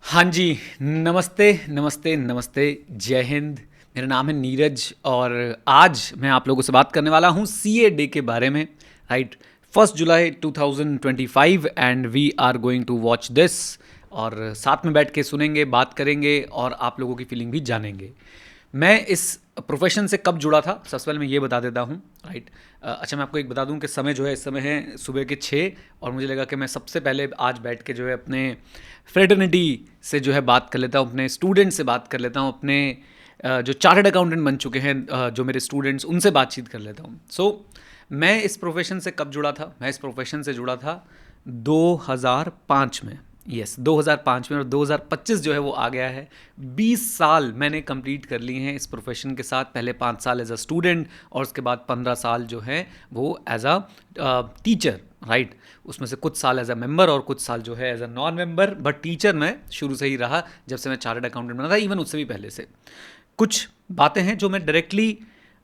हाँ जी, नमस्ते, नमस्ते, नमस्ते, जय हिंद। मेरा नाम है नीरज और आज मैं आप लोगों से बात करने वाला हूँ सीए डे के बारे में, right? 1 July 2025 and we are going to watch this और साथ में बैठ के सुनेंगे, बात करेंगे और आप लोगों की फीलिंग भी जानेंगे। मैं इस प्रोफेशन से कब जुड़ा था सबसे पहले मैं ये बता देता हूँ, राइट? अच्छा, मैं आपको एक बता दूँ कि समय जो है इस समय है सुबह के 6 और मुझे लगा कि मैं सबसे पहले आज बैठ के जो है अपने फ्रेटर्निटी से जो है बात कर लेता हूँ, अपने स्टूडेंट से बात कर लेता हूँ, अपने जो चार्टर्ड अकाउंटेंट बन चुके हैं, जो मेरे स्टूडेंट्स उनसे बातचीत कर लेता हूँ। मैं इस प्रोफेशन से कब जुड़ा था? मैं इस प्रोफेशन से जुड़ा था 2005 में। यस, 2005 में और 2025 जो है वो आ गया है। 20 साल मैंने कंप्लीट कर लिए हैं इस प्रोफेशन के साथ। पहले 5 साल एज अ स्टूडेंट और उसके बाद 15 साल जो है वो एज अ टीचर, राइट? उसमें से कुछ साल एज अ मेंबर और कुछ साल जो है as a non member, but teacher मैं शुरू से ही रहा जब से मैं चार्टर्ड अकाउंटेंट बना था, इवन उससे भी पहले से। कुछ बातें हैं जो मैं डायरेक्टली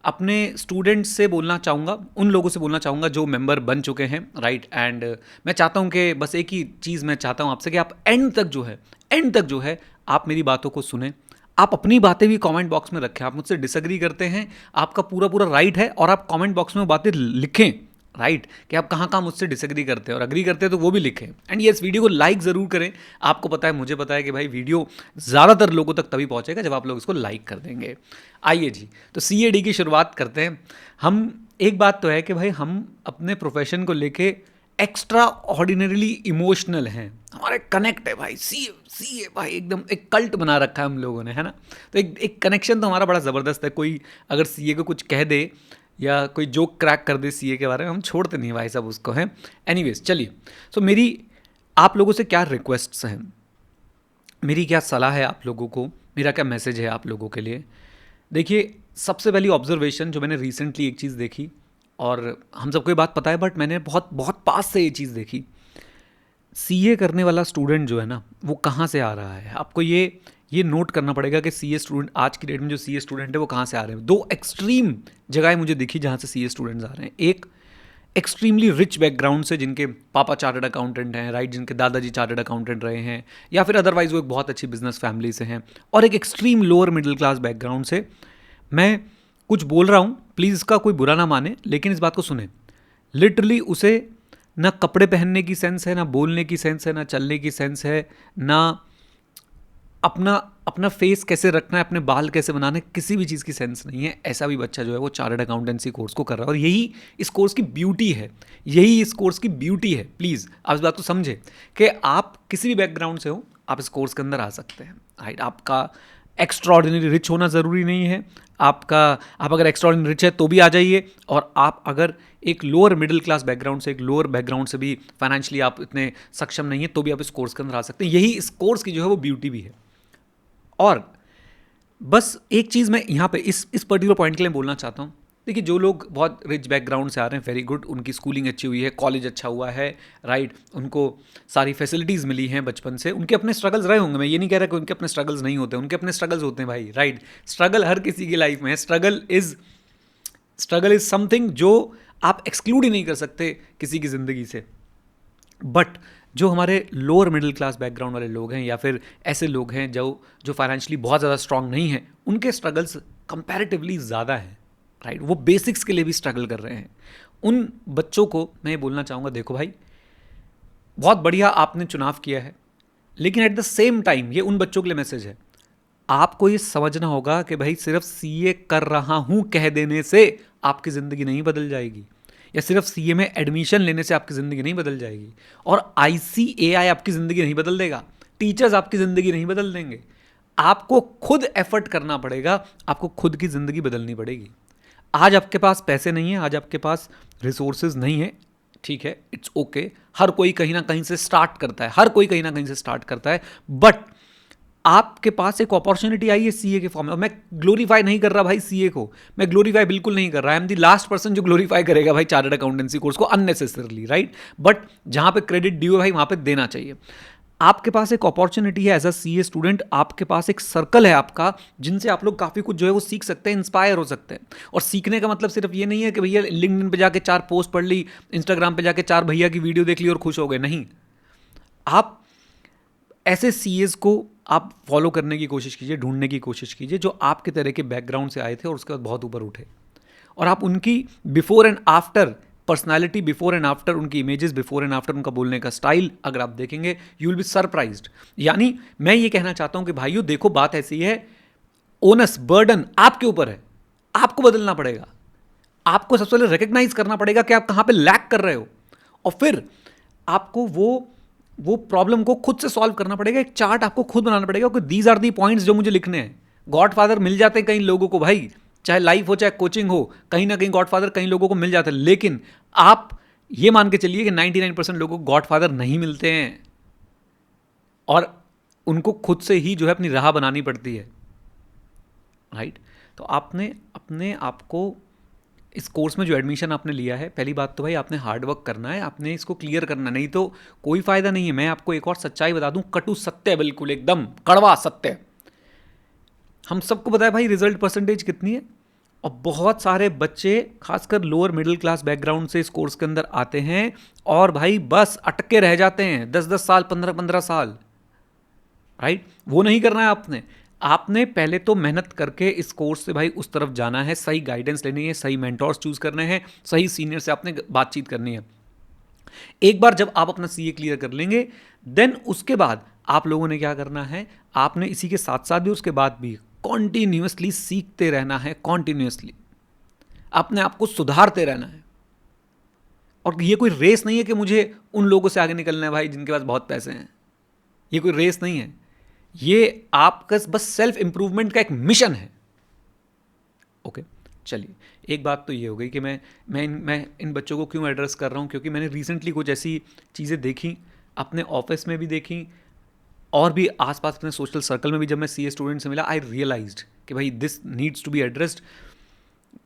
अपने स्टूडेंट्स से बोलना चाहूँगा, उन लोगों से बोलना चाहूँगा जो मेंबर बन चुके हैं, राइट? एंड मैं चाहता हूँ कि बस एक ही चीज़ मैं चाहता हूँ आपसे कि आप एंड तक जो है आप मेरी बातों को सुने। आप अपनी बातें भी कमेंट बॉक्स में रखें। आप मुझसे डिसएग्री करते हैं, आपका पूरा पूरा राइट है, और आप कमेंट बॉक्स में वो बातें लिखें, राइट? कि आप कहाँ कहाँ मुझसे डिसएग्री करते हैं और अग्री करते हैं तो वो भी लिखें। एंड ये इस वीडियो को लाइक ज़रूर करें। आपको पता है, मुझे पता है कि भाई वीडियो ज़्यादातर लोगों तक तभी पहुँचेगा जब आप लोग इसको लाइक कर देंगे। आइए जी, तो सीएडी की शुरुआत करते हैं हम। एक बात तो है कि भाई हम अपने प्रोफेशन को लेके एक्स्ट्रा ऑर्डिनरीली इमोशनल हैं। हमारे कनेक्ट है भाई, सी सी भाई एकदम एक कल्ट बना रखा है हम लोगों ने, है ना? तो एक कनेक्शन तो हमारा बड़ा ज़बरदस्त है। कोई अगर सीए को कुछ कह दे या कोई जोक क्रैक कर दे सीए के बारे में, हम छोड़ते नहीं भाई साहब उसको, हैं। एनीवेज, चलिए। सो मेरी आप लोगों से क्या रिक्वेस्ट्स हैं, मेरी क्या सलाह है आप लोगों को, मेरा क्या मैसेज है आप लोगों के लिए? देखिए, सबसे पहली ऑब्जर्वेशन जो मैंने रिसेंटली एक चीज़ देखी, और हम सबको ये बात पता है बट मैंने बहुत बहुत पास से ये चीज़ देखी। सीए करने वाला स्टूडेंट जो है ना, वो कहाँ से आ रहा है? आपको ये नोट करना पड़ेगा कि सीए स्टूडेंट आज की डेट में जो सीए स्टूडेंट है वो कहाँ से आ रहे हैं। दो एक्सट्रीम जगहें मुझे दिखी जहाँ से सीए स्टूडेंट्स आ रहे हैं। एक एक्सट्रीमली रिच बैकग्राउंड से, जिनके पापा चार्टर्ड अकाउंटेंट हैं, राइट? जिनके दादाजी चार्टर्ड अकाउंटेंट रहे हैं, या फिर अदरवाइज वो एक बहुत अच्छी बिजनेस फैमिली से हैं। और एक extreme lower middle class background से। मैं कुछ बोल रहा हूँ, प्लीज़ इसका कोई बुरा ना माने, लेकिन इस बात को सुने। लिटरली उसे ना कपड़े पहनने की सेंस है, ना बोलने की सेंस है, ना चलने की सेंस है, ना अपना अपना फेस कैसे रखना है, अपने बाल कैसे बनाने, किसी भी चीज़ की सेंस नहीं है। ऐसा भी बच्चा जो है वो चार्टर्ड अकाउंटेंसी कोर्स को कर रहा है, और यही इस कोर्स की ब्यूटी है। यही इस कोर्स की ब्यूटी है। प्लीज़ आप इस बात को समझें कि आप किसी भी बैकग्राउंड से हो, आप इस कोर्स के अंदर आ सकते हैं, राइट? आपका एक्स्ट्रा ऑर्डिनरी रिच होना ज़रूरी नहीं है। आप अगर एक्स्ट्रा ऑर्डिनरी रिच है तो भी आ जाइए, और आप अगर एक लोअर मिडिल क्लास बैकग्राउंड से, एक लोअर बैकग्राउंड से भी फाइनेंशियली आप इतने सक्षम नहीं है, तो भी आप इस कोर्स के अंदर आ सकते हैं। यही इस कोर्स की जो है वो ब्यूटी भी है। और बस एक चीज़ मैं यहाँ पे इस पर्टिकुलर पॉइंट के लिए बोलना चाहता हूँ। देखिए, जो लोग बहुत रिच बैकग्राउंड से आ रहे हैं, वेरी गुड, उनकी स्कूलिंग अच्छी हुई है, कॉलेज अच्छा हुआ है, राइट? उनको सारी फैसिलिटीज़ मिली हैं बचपन से। उनके अपने स्ट्रगल्स रहे होंगे, मैं ये नहीं कह रहा कि उनके अपने स्ट्रगल्स नहीं होते, उनके अपने स्ट्रगल्स होते हैं भाई, राइट? स्ट्रगल हर किसी की लाइफ में है। स्ट्रगल इज़ समथिंग जो आप एक्सक्लूड ही नहीं कर सकते किसी की ज़िंदगी से। बट जो हमारे लोअर मिडिल क्लास बैकग्राउंड वाले लोग हैं, या फिर ऐसे लोग हैं जो जो फाइनेंशियली बहुत ज़्यादा स्ट्रांग नहीं हैं, उनके स्ट्रगल्स कंपैरेटिवली ज़्यादा हैं, राइट? वो बेसिक्स के लिए भी स्ट्रगल कर रहे हैं। उन बच्चों को मैं ये बोलना चाहूँगा, देखो भाई, बहुत बढ़िया आपने चुनाव किया है, लेकिन एट द सेम टाइम ये उन बच्चों के लिए मैसेज है। आपको ये समझना होगा कि भाई सिर्फ सीए कर रहा हूँ कह देने से आपकी ज़िंदगी नहीं बदल जाएगी, या सिर्फ सीए में एडमिशन लेने से आपकी ज़िंदगी नहीं बदल जाएगी, और आईसीएआई आपकी ज़िंदगी नहीं बदल देगा, टीचर्स आपकी ज़िंदगी नहीं बदल देंगे। आपको खुद एफर्ट करना पड़ेगा, आपको खुद की ज़िंदगी बदलनी पड़ेगी। आज आपके पास पैसे नहीं है, आज आपके पास रिसोर्सेज नहीं है, ठीक है, इट्स ओके। हर कोई कहीं ना कहीं से स्टार्ट करता है, हर कोई कहीं ना कहीं से स्टार्ट करता है। बट आपके पास एक अपॉर्चुनिटी आई है सीए के फॉर्म में। मैं ग्लोरीफाई नहीं कर रहा भाई सीए को, मैं ग्लोरीफाई बिल्कुल नहीं कर रहा। I am the last person जो ग्लोरीफाई करेगा भाई चार्टर्ड अकाउंटेंसी कोर्स को अननेसेसरली, राइट? बट जहां पे क्रेडिट ड्यू है भाई, वहां पे देना चाहिए। आपके पास एक अपॉर्चुनिटी है एज अ सीए स्टूडेंट, आपके पास एक सर्कल है आपका, जिनसे आप लोग काफ़ी कुछ जो है वो सीख सकते हैं, इंस्पायर हो सकते हैं। और सीखने का मतलब सिर्फ ये नहीं है कि भैया लिंक्डइन पे जाके 4 पोस्ट पढ़ ली, इंस्टाग्राम पे जाके 4 भैया की वीडियो देख ली और खुश हो गए। नहीं, आप ऐसे सीएस को आप फॉलो करने की कोशिश कीजिए, ढूंढने की कोशिश कीजिए जो आपके तरह के बैकग्राउंड से आए थे और उसके बाद बहुत ऊपर उठे, और आप उनकी before and after personality, before and after उनकी इमेजेस, बिफोर एंड आफ्टर उनका बोलने का स्टाइल अगर आप देखेंगे, यू विल बी सरप्राइज्ड। यानी मैं ये कहना चाहता हूं कि भाइयों देखो, बात ऐसी है, ओनस बर्डन आपके ऊपर है, आपको बदलना पड़ेगा। आपको सबसे पहले रिकग्नाइज करना पड़ेगा कि आप कहां पे लैक कर रहे हो, और फिर आपको वो प्रॉब्लम को खुद से सॉल्व करना पड़ेगा। एक चार्ट आपको खुद बनाना पड़ेगा कि दीज आर दी पॉइंट्स जो मुझे लिखने हैं। गॉडफादर मिल जाते हैं कई लोगों को भाई, चाहे लाइफ हो चाहे कोचिंग हो, कहीं ना कहीं गॉडफादर कई लोगों को मिल जाते हैं, लेकिन आप ये मान के चलिए कि 99% लोगों को गॉडफादर नहीं मिलते हैं, और उनको खुद से ही जो है अपनी राह बनानी पड़ती है, राइट। तो आपने अपने आप को इस कोर्स में जो एडमिशन आपने लिया है, पहली बात तो भाई आपने हार्ड वर्क करना है, आपने इसको क्लियर करना, नहीं तो कोई फायदा नहीं है। मैं आपको एक और सच्चाई बता दूं, कटु सत्य, बिल्कुल एकदम कड़वा सत्य। हम सबको पता है भाई रिजल्ट परसेंटेज कितनी है, और बहुत सारे बच्चे खासकर लोअर मिडिल क्लास बैकग्राउंड से इस कोर्स के अंदर आते हैं और भाई बस अटके रह जाते हैं 10-10 साल, 15-15 साल, राइट। वो नहीं करना है आपने। आपने पहले तो मेहनत करके इस कोर्स से भाई उस तरफ जाना है, सही गाइडेंस लेनी है, सही मेंटोर्स चूज करने हैं, सही सीनियर से आपने बातचीत करनी है। एक बार जब आप अपना सीए क्लियर कर लेंगे, देन उसके बाद आप लोगों ने क्या करना है, आपने इसी के साथ साथ भी उसके बाद भी कॉन्टिन्यूसली सीखते रहना है, कॉन्टिन्यूसली अपने आप को सुधारते रहना है। और ये कोई रेस नहीं है कि मुझे उन लोगों से आगे निकलना है भाई जिनके पास बहुत पैसे हैं, ये कोई रेस नहीं है, ये आपका बस सेल्फ इंप्रूवमेंट का एक मिशन है। ओके, चलिए, एक बात तो ये हो गई कि मैं इन बच्चों को क्यों एड्रेस कर रहा हूँ, क्योंकि मैंने रिसेंटली कुछ ऐसी चीज़ें देखी, अपने ऑफिस में भी देखी और भी आसपास अपने सोशल सर्कल में भी। जब मैं सीए स्टूडेंट से मिला, आई रियलाइज्ड कि भाई this needs to be addressed,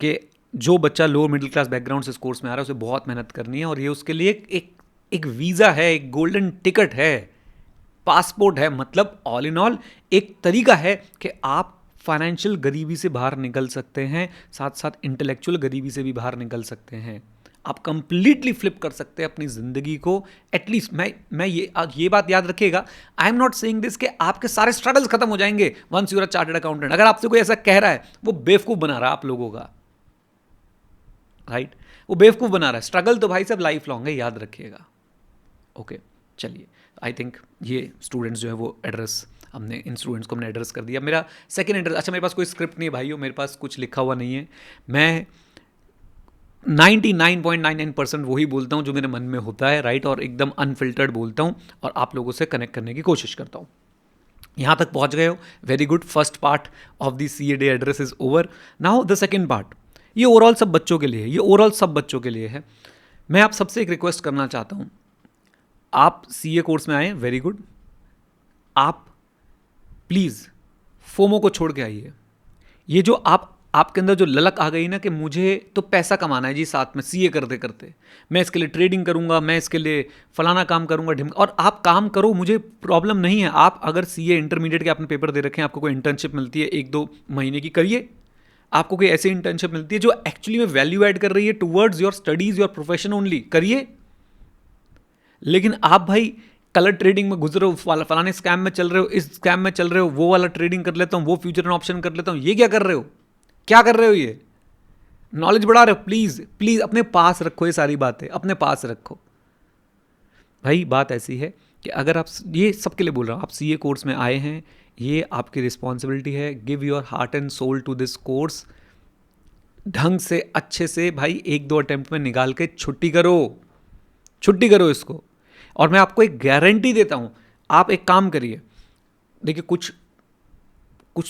कि जो बच्चा लोअर मिडिल क्लास बैकग्राउंड से इस कोर्स में आ रहा है उसे बहुत मेहनत करनी है, और ये उसके लिए एक वीज़ा है, एक गोल्डन टिकट है, पासपोर्ट है। मतलब ऑल इन ऑल एक तरीका है कि आप फाइनेंशियल गरीबी से बाहर निकल सकते हैं, साथ साथ इंटेलेक्चुअल गरीबी से भी बाहर निकल सकते हैं। आप कंप्लीटली फ्लिप कर सकते हैं अपनी ज़िंदगी को। एटलीस्ट मैं ये बात याद रखिएगा, I am not saying this कि आपके सारे स्ट्रगल्स खत्म हो जाएंगे once you are a chartered accountant. अगर आपसे कोई ऐसा कह रहा है, वो बेवकूफ़ बना रहा है आप लोगों का, राइट, वो बेवकूफ़ बना रहा है। स्ट्रगल तो भाई सब लाइफ लॉन्ग है, याद रखिएगा। ओके, चलिए, आई थिंक ये स्टूडेंट्स जो है वो एड्रेस, हमने इन स्टूडेंट्स को हमने एड्रेस कर दिया। मेरा सेकंड एड्रेस, अच्छा मेरे पास कोई स्क्रिप्ट नहीं है भाइयों, मेरे पास कुछ लिखा हुआ नहीं है, मैं 99.99% वही बोलता हूँ जो मेरे मन में होता है, राइट, और एकदम अनफिल्टर्ड बोलता हूँ और आप लोगों से कनेक्ट करने की कोशिश करता हूँ। यहाँ तक पहुँच गए हो, very good. First part of the CA day address is over. Now the second part, ये ओवरऑल सब बच्चों के लिए है, ये ओवरऑल सब बच्चों के लिए है। मैं आप सबसे एक रिक्वेस्ट करना चाहता हूँ, आप सीए कोर्स में आए, वेरी गुड, आप प्लीज़ फोमो को छोड़ के आइए। ये जो आपके अंदर जो ललक आ गई ना कि मुझे तो पैसा कमाना है जी, साथ में सीए करते करते मैं इसके लिए ट्रेडिंग करूंगा, मैं इसके लिए फलाना काम करूंगा, ढिमका, और आप काम करो, मुझे प्रॉब्लम नहीं है। आप अगर सीए इंटरमीडिएट के आपने पेपर दे रखे हैं, आपको कोई इंटर्नशिप मिलती है 1-2 महीने की, करिए। आपको कोई ऐसी इंटर्नशिप मिलती है जो एक्चुअली में वैल्यू ऐड कर रही है towards your studies, your profession only, करिए। लेकिन आप भाई कलर ट्रेडिंग में गुजरे हो, फलाने स्कैम में चल रहे हो, इस स्कैम में चल रहे हो, वो वाला ट्रेडिंग कर लेता हूँ, वो फ्यूचर एंड ऑप्शन कर लेता हूँ, ये क्या कर रहे हो, क्या कर रहे हो? ये नॉलेज बढ़ा रहे हो? प्लीज प्लीज अपने पास रखो, ये सारी बातें अपने पास रखो भाई। बात ऐसी है कि अगर आप, ये सबके लिए बोल रहा हूँ, आप सीए कोर्स में आए हैं, ये आपकी रिस्पॉन्सिबिलिटी है। Give your heart and soul to this course, ढंग से अच्छे से भाई 1-2 अटेम्प्ट में निकाल के छुट्टी करो इसको। और मैं आपको एक गारंटी देता हूं, आप एक काम करिए, देखिए कुछ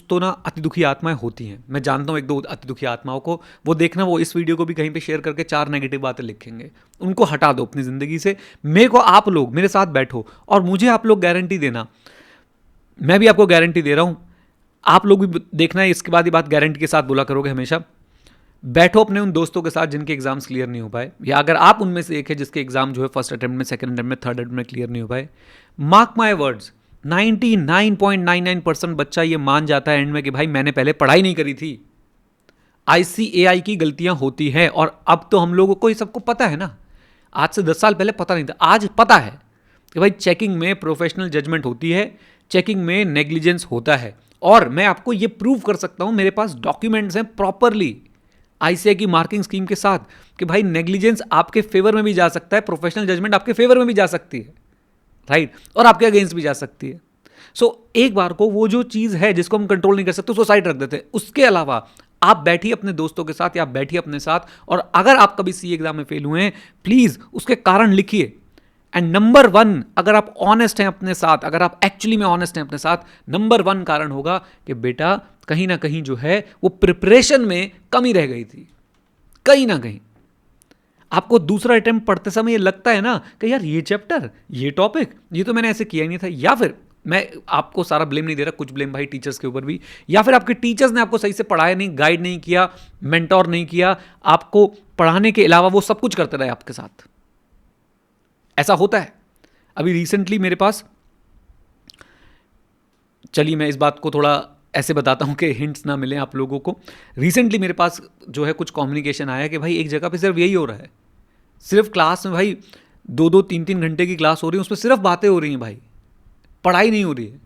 तो ना अति दुखी आत्माएं होती हैं, मैं जानता हूं 1-2 अति दुखी आत्माओं को, वो देखना, वो इस वीडियो को भी कहीं पे शेयर करके 4 नेगेटिव बातें लिखेंगे, उनको हटा दो अपनी ज़िंदगी से। मेरे को आप लोग मेरे साथ बैठो और मुझे आप लोग गारंटी देना, मैं भी आपको गारंटी दे रहा हूं, आप लोग भी देखना है, इसके बाद ये बात गारंटी के साथ बोला करोगे हमेशा। बैठो अपने उन दोस्तों के साथ जिनके एग्जाम्स क्लियर नहीं हो पाए, या अगर आप उनमें से एक है जिसके एग्जाम जो है फर्स्ट अटेम्प्ट में, सेकंड अटेम्प्ट में, थर्ड अटेम्प्ट में क्लियर नहीं हो पाए, मार्क माय वर्ड्स, 99.99% बच्चा ये मान जाता है एंड में कि भाई मैंने पहले पढ़ाई नहीं करी थी। ICAI की गलतियां होती हैं, और अब तो हम लोगों को ये सबको पता है ना, आज से 10 साल पहले पता नहीं था, आज पता है। कि भाई चेकिंग में प्रोफेशनल जजमेंट होती है, चेकिंग में नेग्लिजेंस होता है, और मैं आपको ये प्रूव कर सकता हूं, मेरे पास डॉक्यूमेंट्स हैं प्रॉपरली आईसीआई की मार्किंग स्कीम के साथ कि भाई नेग्लिजेंस आपके फेवर में भी जा सकता है, प्रोफेशनल जजमेंट आपके फेवर में भी जा सकती है, राइट, और आपके अगेंस्ट भी जा सकती है। एक बार को वो जो चीज़ है जिसको हम कंट्रोल नहीं कर सकते उसको साइड रख देते हैं। उसके अलावा आप बैठिए अपने दोस्तों के साथ या आप बैठिए अपने साथ, और अगर आप कभी सी एग्जाम में फेल हुए हैं, प्लीज़ उसके कारण लिखिए। एंड नंबर 1, अगर आप ऑनेस्ट हैं अपने साथ, अगर आप एक्चुअली में ऑनेस्ट हैं अपने साथ, नंबर 1 कारण होगा कि बेटा कहीं ना कहीं जो है वो प्रिपरेशन में कमी रह गई थी, कहीं ना कहीं। आपको दूसरा अटेम्प्ट पढ़ते समय ये लगता है ना कि यार ये चैप्टर, ये टॉपिक, ये तो मैंने ऐसे किया ही नहीं था, या फिर मैं आपको सारा ब्लेम नहीं दे रहा, कुछ ब्लेम भाई टीचर्स के ऊपर भी, या फिर आपके टीचर्स ने आपको सही से पढ़ाया नहीं, गाइड नहीं किया, मेंटोर नहीं किया, आपको पढ़ाने के अलावा वो सब कुछ करते रहे आपके साथ। ऐसा होता है। अभी रिसेंटली मेरे पास, चलिए मैं इस बात को थोड़ा ऐसे बताता हूं कि हिंट्स ना मिले आप लोगों को। रिसेंटली मेरे पास जो है कुछ कम्युनिकेशन आया कि भाई एक जगह पे सिर्फ यही हो रहा है, सिर्फ क्लास में भाई 2-2 3-3 घंटे की क्लास हो रही है, उसमें सिर्फ बातें हो रही हैं भाई, पढ़ाई नहीं हो रही है।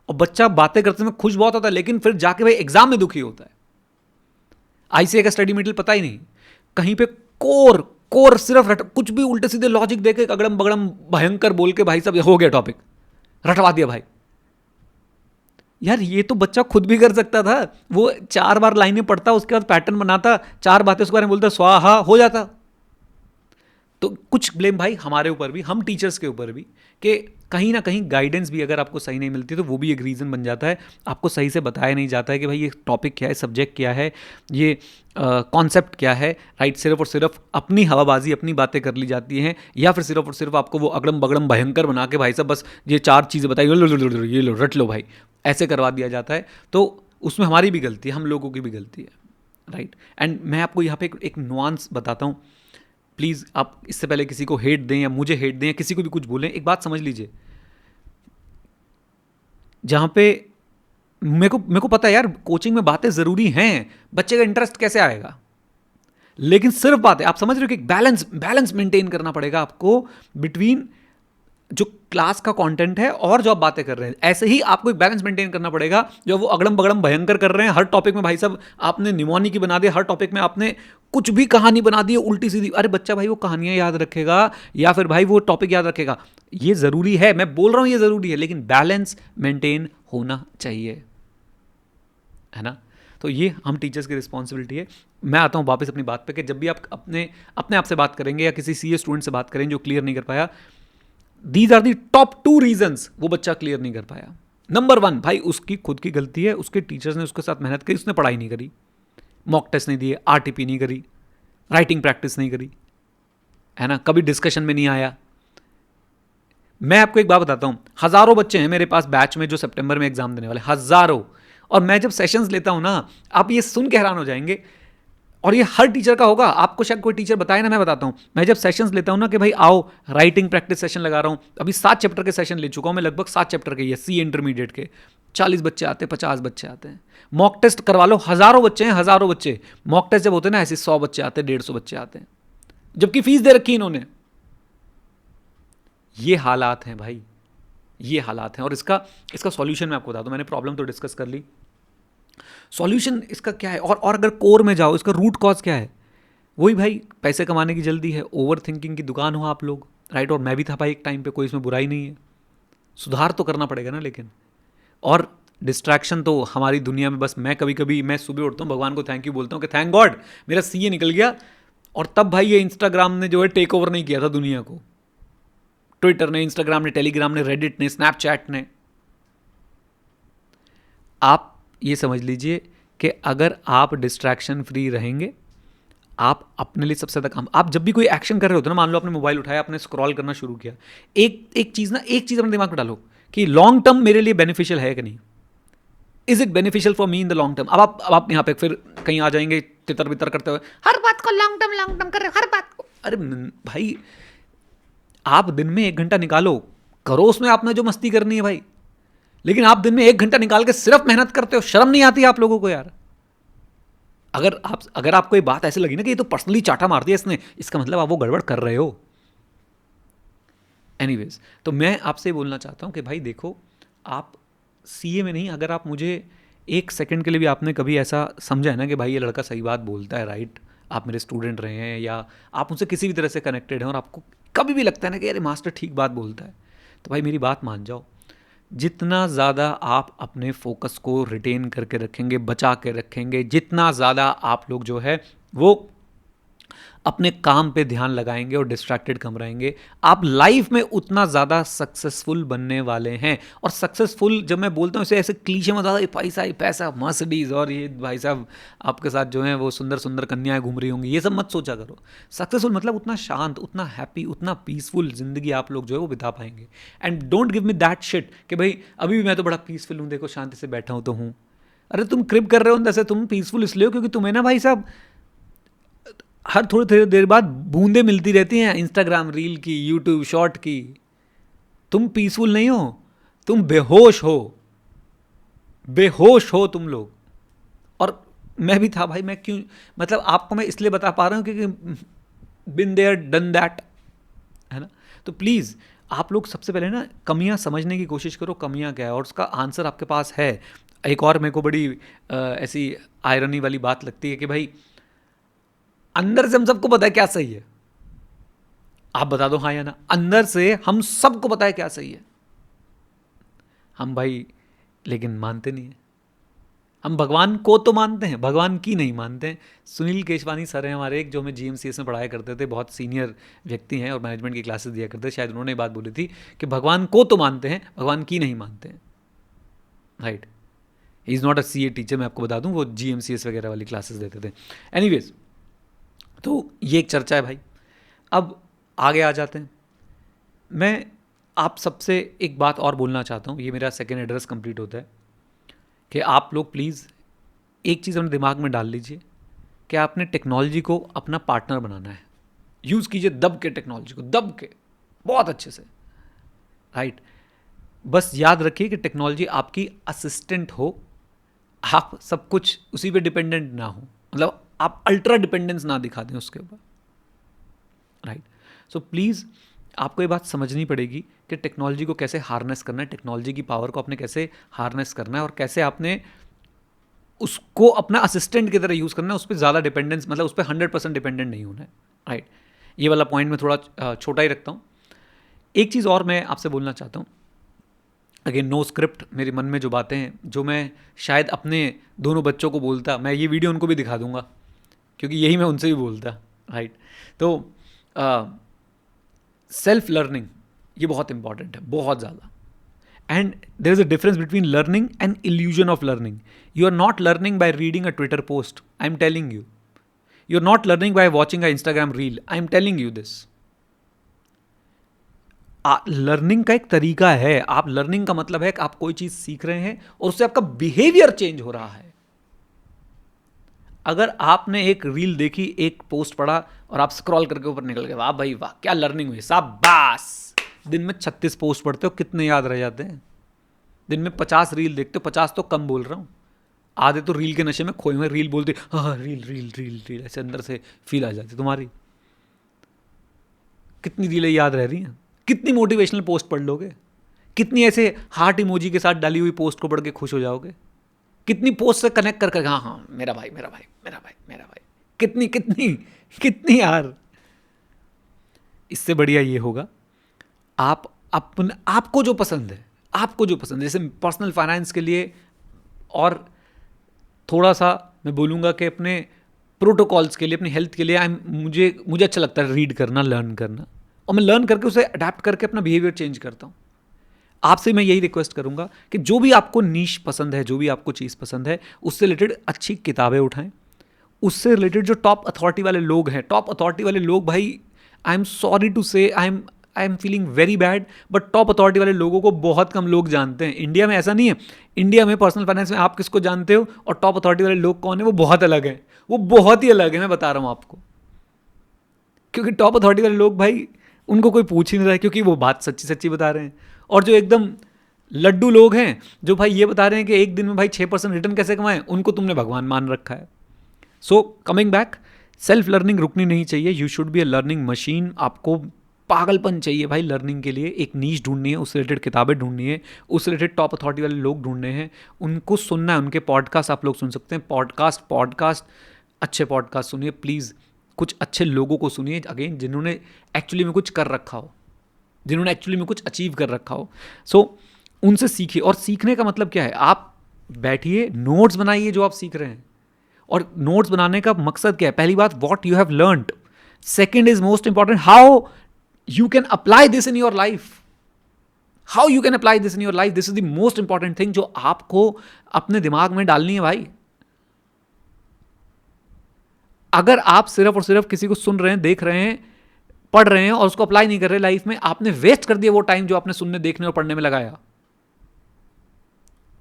और बच्चा बातें करते में खुश बहुत होता है, लेकिन फिर जाके भाई एग्जाम में दुखी होता है। आईसीए का स्टडी मटेरियल पता ही नहीं, कहीं पे कोर कोर सिर्फ कुछ भी उल्टे सीधे लॉजिक देके अगड़म बगड़म भयंकर बोल के भाई सब हो गया टॉपिक, रटवा दिया भाई। यार ये तो बच्चा खुद भी कर सकता था, वो 4 बार लाइनें पढ़ता, उसके बाद पैटर्न बनाता, 4 बातें उसके बारे में बोलता, स्वाहा हो जाता। तो कुछ ब्लेम भाई हमारे ऊपर भी, हम टीचर्स के ऊपर भी, कि कहीं ना कहीं गाइडेंस भी अगर आपको सही नहीं मिलती तो वो भी एक रीज़न बन जाता है। आपको सही से बताया नहीं जाता है कि भाई ये टॉपिक क्या है, सब्जेक्ट क्या है, ये कॉन्सेप्ट क्या है, राइट। सिर्फ और सिर्फ अपनी हवाबाजी, अपनी बातें कर ली जाती हैं, या फिर सिर्फ और सिर्फ आपको वो अगड़म बगड़म भयंकर बना के भाई साहब बस ये 4 चीज़ें बताई, ये लो रट लो भाई, ऐसे करवा दिया जाता है। तो उसमें हमारी भी गलती है, हम लोगों की भी गलती है, राइट। एंड मैं आपको यहाँ पे एक नुआंस बताता हूँ। प्लीज़ आप इससे पहले किसी को हेट दें या मुझे हेट दें या किसी को भी कुछ बोलें, एक बात समझ लीजिए। जहाँ पे मेरे को पता है यार, कोचिंग में बातें ज़रूरी हैं, बच्चे का इंटरेस्ट कैसे आएगा, लेकिन सिर्फ बातें, आप समझ रहे हो कि बैलेंस मेंटेन करना पड़ेगा आपको बिटवीन जो क्लास का कंटेंट है और जो आप बातें कर रहे हैं। ऐसे ही आपको एक बैलेंस मेंटेन करना पड़ेगा। जो वो अगड़म बगड़म भयंकर कर रहे हैं, हर टॉपिक में भाई साहब आपने निमोनी की बना दिया, हर टॉपिक में आपने कुछ भी कहानी बना दी उल्टी सीधी, अरे बच्चा भाई वो कहानियां याद रखेगा या फिर भाई वो टॉपिक याद रखेगा, ये ज़रूरी है, मैं बोल रहा हूं ये ज़रूरी है, लेकिन बैलेंस मेंटेन होना चाहिए, है ना। तो ये हम टीचर्स की रिस्पॉन्सिबिलिटी है। मैं आता हूँ वापस अपनी बात पे कि जब भी आप अपने आप से बात करेंगे या किसी सीए स्टूडेंट से बात करें जो क्लियर नहीं कर पाया, these are the top 2 reasons वो बच्चा क्लियर नहीं कर पाया। नंबर 1 भाई उसकी खुद की गलती है, उसके टीचर्स ने उसके साथ मेहनत करी, उसने पढ़ाई नहीं करी, मॉक टेस्ट नहीं दिए, आरटीपी नहीं करी, राइटिंग प्रैक्टिस नहीं करी, है ना, कभी डिस्कशन में नहीं आया। मैं आपको एक बात बताता हूँ, हज़ारों बच्चे हैं मेरे पास बैच में जो सितंबर में एग्जाम देने वाले, हज़ारों। और मैं जब सेशंस लेता हूँ ना, आप ये सुन के हैरान हो जाएंगे, और ये हर टीचर का होगा, आपको शायद कोई टीचर बताए ना, मैं बताता हूँ। मैं जब सेशंस लेता हूँ ना कि भाई आओ राइटिंग प्रैक्टिस सेशन लगा रहा हूँ, अभी 7 चैप्टर के सेशन ले चुका हूँ मैं, लगभग 7 चैप्टर के, ये सी इंटरमीडिएट के 40 बच्चे आते हैं, 50 बच्चे आते हैं। मॉक टेस्ट करवा लो, हज़ारों बच्चे हैं, हज़ारों बच्चे। मॉक टेस्ट जब होते हैं ना ऐसे 100 बच्चे आते हैं, 150 बच्चे आते हैं, जबकि फीस दे रखी इन्होंने। ये हालात हैं भाई, ये हालात हैं। और इसका सॉल्यूशन मैं आपको बता दूं, मैंने प्रॉब्लम तो डिस्कस कर ली, सॉल्यूशन इसका क्या है, और अगर कोर में जाओ, इसका रूट कॉज क्या है, वही भाई पैसे कमाने की जल्दी है, ओवर थिंकिंग की दुकान हो आप लोग, राइट। और मैं भी था भाई एक टाइम पे, कोई इसमें बुराई नहीं है, सुधार तो करना पड़ेगा ना लेकिन। और डिस्ट्रैक्शन तो हमारी दुनिया में, बस मैं कभी कभी मैं सुबह उठता हूँ, भगवान को थैंक यू बोलता हूँ कि थैंक गॉड मेरा सीए निकल गया, और तब भाई ये इंस्टाग्राम ने जो है टेक ओवर नहीं किया था दुनिया को, ट्विटर ने, इंस्टाग्राम ने, टेलीग्राम ने, रेडिट ने, स्नैपचैट ने। आप ये समझ लीजिए कि अगर आप डिस्ट्रैक्शन फ्री रहेंगे, आप अपने लिए सबसे ज़्यादा काम, आप जब भी कोई एक्शन कर रहे होते ना, मान लो आपने मोबाइल उठाया, आपने स्क्रॉल करना शुरू किया, एक चीज़ अपने दिमाग में डालो कि लॉन्ग टर्म मेरे लिए बेनिफिशियल है कि नहीं, is it beneficial for me in the long term. अब आप यहाँ पे फिर कहीं आ जाएंगे तितर बितर करते हुए, हर बात को लॉन्ग टर्म कर रहे हो, हर बात को। अरे भाई आप दिन में 1 घंटा निकालो, करो उसमें आपने जो मस्ती करनी है भाई, लेकिन आप दिन में 1 घंटा निकाल के सिर्फ मेहनत करते हो, शर्म नहीं आती आप लोगों को यार। अगर आपको ये बात ऐसे लगी ना कि ये तो पर्सनली चाटा मार दिया इसने, इसका मतलब आप वो गड़बड़ कर रहे हो। एनीवेज, तो मैं आपसे बोलना चाहता हूँ कि भाई देखो, आप सीए में नहीं, अगर आप मुझे एक सेकंड के लिए भी आपने कभी ऐसा समझा है ना कि भाई ये लड़का सही बात बोलता है, राइट, आप मेरे स्टूडेंट रहे हैं या आप मुझसे किसी भी तरह से कनेक्टेड हैं और आपको कभी भी लगता है ना कि यार मास्टर ठीक बात बोलता है, तो भाई मेरी बात मान जाओ। जितना ज़्यादा आप अपने फोकस को रिटेन करके रखेंगे, बचा के रखेंगे, जितना ज़्यादा आप लोग जो है वो अपने काम पे ध्यान लगाएंगे और डिस्ट्रैक्टेड कम रहेंगे, आप लाइफ में उतना ज़्यादा सक्सेसफुल बनने वाले हैं। और सक्सेसफुल जब मैं बोलता हूँ इसे ऐसे क्लीशे में ज़्यादा पैसा ही पैसा, मर्सिडीज़ और ये भाई साहब आपके साथ जो है वो सुंदर सुंदर कन्याएं घूम रही होंगी, ये सब मत सोचा करो। सक्सेसफुल मतलब उतना शांत, उतना हैप्पी, उतना पीसफुल ज़िंदगी आप लोग जो है वो बिता पाएंगे। And don't give me that shit कि भाई अभी भी मैं तो बड़ा पीसफुल हूँ, देखो शांति से बैठा हूँ तो हूँ। अरे तुम क्रिप कर रहे हो जैसे, तुम पीसफुल इसलिए हो क्योंकि तुम्हें ना भाई साहब हर थोड़ी थोड़ी देर बाद बूंदे मिलती रहती हैं इंस्टाग्राम रील की, यूट्यूब शॉर्ट की। तुम पीसफुल नहीं हो, तुम बेहोश हो, बेहोश हो तुम लोग। और मैं भी था भाई, मैं क्यों, मतलब आपको मैं इसलिए बता पा रहा हूँ क्योंकि बिन देयर डन दैट, है ना। तो प्लीज़ आप लोग सबसे पहले ना कमियां समझने की कोशिश करो, कमियां क्या है और उसका आंसर आपके पास है। एक और मेरे को बड़ी ऐसी आयरनी वाली बात लगती है कि भाई अंदर से हम सबको पता है क्या सही है, आप बता दो हाँ या ना। अंदर से हम सबको पता है क्या सही है, हम भाई लेकिन मानते नहीं है। हम भगवान को तो मानते हैं, भगवान की नहीं मानते हैं। सुनील केशवानी सर हैं हमारे एक, जो हमें जीएमसीएस में पढ़ाया करते थे, बहुत सीनियर व्यक्ति हैं और मैनेजमेंट की क्लासेस दिया करते थे। शायद उन्होंने बात बोली थी कि भगवान को तो मानते हैं, भगवान की नहीं मानते हैं, right. He is not a CA teacher, मैं आपको बता दूं, वो जीएमसीएस वगैरह वाली क्लासेस देते थे। एनीवेज, तो ये एक चर्चा है भाई। अब आगे आ जाते हैं। मैं आप सबसे एक बात और बोलना चाहता हूँ, ये मेरा सेकेंड एड्रेस कंप्लीट होता है, कि आप लोग प्लीज़ एक चीज़ अपने दिमाग में डाल लीजिए कि आपने टेक्नोलॉजी को अपना पार्टनर बनाना है। यूज़ कीजिए दब के टेक्नोलॉजी को, दब के, बहुत अच्छे से, राइट। बस याद रखिए कि टेक्नोलॉजी आपकी असिस्टेंट हो, आप सब कुछ उसी पे डिपेंडेंट ना हो, मतलब आप अल्ट्रा डिपेंडेंस ना दिखा दें उसके ऊपर, राइट। सो प्लीज़ आपको ये बात समझनी पड़ेगी कि टेक्नोलॉजी को कैसे हार्नेस करना है, टेक्नोलॉजी की पावर को आपने कैसे हार्नेस करना है और कैसे आपने उसको अपना असिस्टेंट की तरह यूज़ करना है। उस पर ज़्यादा डिपेंडेंस, मतलब उस पर 100% डिपेंडेंट नहीं होना है, राइट। ये वाला पॉइंट मैं थोड़ा छोटा ही रखता हूँ। एक चीज़ और मैं आपसे बोलना चाहता हूँ, अगेन नो स्क्रिप्ट, मेरे मन में जो बातें हैं, जो मैं शायद अपने दोनों बच्चों को बोलता, मैं ये वीडियो उनको भी दिखा दूंगा क्योंकि यही मैं उनसे भी बोलता, राइट। तो सेल्फ लर्निंग ये बहुत इंपॉर्टेंट है, बहुत ज़्यादा। And there is a difference between learning and illusion of learning. You are not learning by reading a Twitter post, I am telling you. You are not learning by watching a Instagram reel, I am telling you this. Learning का एक तरीका है। आप learning का मतलब है कि आप कोई चीज सीख रहे हैं और उससे आपका बिहेवियर चेंज हो रहा है। अगर आपने एक रील देखी, एक पोस्ट पढ़ा और आप स्क्रॉल करके ऊपर निकल गए, वाह भाई वाह क्या लर्निंग हुई, शाबाश। दिन में 36 पोस्ट पढ़ते हो, कितने याद रह जाते हैं? दिन में 50 रील देखते हो, 50 तो कम बोल रहा हूँ, आधे तो रील के नशे में खोए हुए, रील बोलते हाँ रील रील रील रील, ऐसे अंदर से फील आ जाती तुम्हारी। कितनी रीलें याद रह रही हैं? कितनी मोटिवेशनल पोस्ट पढ़ लोगे? कितनी ऐसे हार्ट इमोजी के साथ डाली हुई पोस्ट को पढ़ के खुश हो जाओगे? कितनी पोस्ट से कनेक्ट कर हाँ हाँ मेरा भाई मेरा भाई मेरा भाई मेरा भाई, कितनी कितनी कितनी यार। इससे बढ़िया ये होगा, आप अपन आपको जो पसंद है, आपको जो पसंद है, जैसे पर्सनल फाइनेंस के लिए, और थोड़ा सा मैं बोलूँगा कि अपने प्रोटोकॉल्स के लिए, अपनी हेल्थ के लिए, मुझे अच्छा लगता है रीड करना, लर्न करना, और मैं लर्न करके उसे अडेप्ट करके अपना बिहेवियर चेंज करता हूँ। आपसे मैं यही रिक्वेस्ट करूँगा कि जो भी आपको नीश पसंद है, जो भी आपको चीज़ पसंद है, उससे रिलेटेड अच्छी किताबें उठाएं। उससे रिलेटेड जो टॉप अथॉरिटी वाले लोग हैं, टॉप अथॉरिटी वाले लोग भाई, आई एम सॉरी टू से, I am feeling very bad, but top authority वाले लोगों को बहुत कम लोग जानते हैं। इंडिया में ऐसा नहीं है। इंडिया में पर्सनल फाइनेंस में आप किसको जानते हो और टॉप अथॉरिटी वाले लोग कौन है, वो बहुत अलग है, वो बहुत ही अलग है, मैं बता रहा हूँ आपको। क्योंकि टॉप अथॉरिटी वाले लोग भाई, उनको कोई पूछ ही नहीं रहा है, क्योंकि वो बात सच्ची सच्ची बता रहे हैं। और जो एकदम लड्डू लोग हैं, जो भाई ये बता रहे हैं कि एक दिन में भाई 6% रिटर्न कैसे कमाएं, उनको तुमने भगवान मान रखा है। So coming back, self learning रुकनी नहीं चाहिए। You should be a learning machine. आपको पागलपन चाहिए भाई लर्निंग के लिए। एक नीश ढूंढनी है, उस रिलेटेड किताबें ढूंढनी है, उस रिलेटेड टॉप अथॉरिटी वाले लोग ढूंढने हैं, उनको सुनना है, उनके पॉडकास्ट आप लोग सुन सकते हैं। पॉडकास्ट अच्छे पॉडकास्ट सुनिए प्लीज़, कुछ अच्छे लोगों को सुनिए अगेन, जिन्होंने एक्चुअली में कुछ कर रखा हो, जिन्होंने एक्चुअली में कुछ अचीव कर रखा हो। सो उनसे सीखिए। और सीखने का मतलब क्या है, आप बैठिए, नोट्स बनाइए जो आप सीख रहे हैं। और नोट्स बनाने का मकसद क्या है? पहली बात, what you have learned. Second is most important, how you can apply this in your life. How you can apply this in your life, this is the most important thing जो आपको अपने दिमाग में डालनी है भाई। अगर आप सिर्फ और सिर्फ किसी को सुन रहे हैं, देख रहे हैं, पढ़ रहे हैं और उसको अप्लाई नहीं कर रहे लाइफ में, आपने वेस्ट कर दिया वो टाइम जो आपने सुनने, देखने और पढ़ने में लगाया।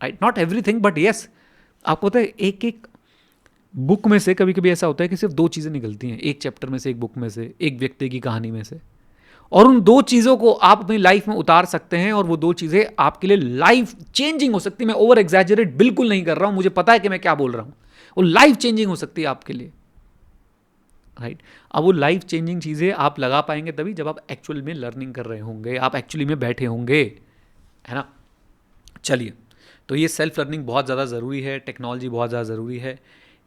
Right, not everything but yes. आपको पता है एक एक बुक में से कभी कभी ऐसा होता है कि सिर्फ दो चीज़ें निकलती हैं, एक चैप्टर में से, एक बुक में से, एक व्यक्ति की कहानी में से, और उन दो चीज़ों को आप अपनी लाइफ में उतार सकते हैं और वो दो चीज़ें आपके लिए लाइफ चेंजिंग हो सकती है। मैं ओवर एग्जैजरेट बिल्कुल नहीं कर रहा हूँ, मुझे पता है कि मैं क्या बोल रहा हूँ। वो लाइफ चेंजिंग हो सकती है आपके लिए। राइट, अब वो लाइफ चेंजिंग चीज़ें आप लगा पाएंगे तभी जब आप एक्चुअल में लर्निंग कर रहे होंगे, आप एक्चुअली में बैठे होंगे, है ना। चलिए, तो ये सेल्फ लर्निंग बहुत ज़्यादा ज़रूरी है, टेक्नोलॉजी बहुत ज़्यादा ज़रूरी है।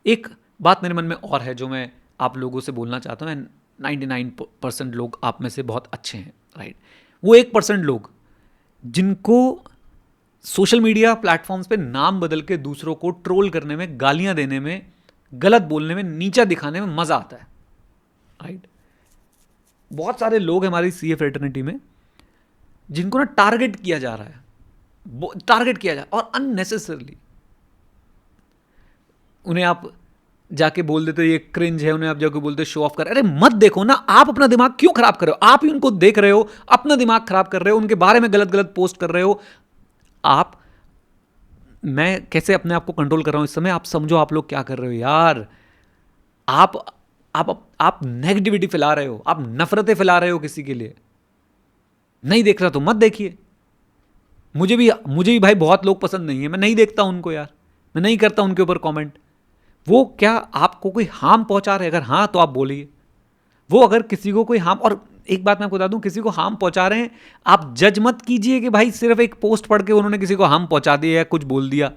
एक बात मेरे मन में और है जो मैं आप लोगों से बोलना चाहता हूँ। 99% लोग आप में से बहुत अच्छे हैं, राइट। वो 1% लोग जिनको सोशल मीडिया प्लेटफॉर्म्स पे नाम बदल के दूसरों को ट्रोल करने में, गालियाँ देने में, गलत बोलने में, नीचा दिखाने में मज़ा आता है, राइट। बहुत सारे लोग हमारी सीए फ्रेटर्निटी में जिनको ना टारगेट किया जा रहा है, टारगेट किया जाए और अननेसेसरली। उन्हें आप जाके बोल देते ये क्रिंज है, उन्हें आप जाके बोलते शो ऑफ कर। अरे मत देखो ना, आप अपना दिमाग क्यों खराब कर रहे हो? आप ही उनको देख रहे हो, अपना दिमाग खराब कर रहे हो, उनके बारे में गलत गलत पोस्ट कर रहे हो। आप, मैं कैसे अपने आप को कंट्रोल कर रहा हूं इस समय, आप समझो आप लोग क्या कर रहे हो यार। आप नेगेटिविटी फैला रहे हो, आप नफरतें फैला रहे हो किसी के लिए। नहीं देख रहा तो मत देखिए। मुझे भी भाई बहुत लोग पसंद नहीं है, मैं नहीं देखता उनको यार, मैं नहीं करता उनके ऊपर कमेंट। वो क्या आपको कोई हार्म पहुंचा रहे? अगर हाँ तो आप बोलिए। वो अगर किसी को कोई हार्म, और एक बात मैं आपको बता दूं, किसी को हार्म पहुंचा रहे हैं, आप जज मत कीजिए कि भाई सिर्फ एक पोस्ट पढ़ के उन्होंने किसी को हार्म पहुंचा दिया या कुछ बोल दिया।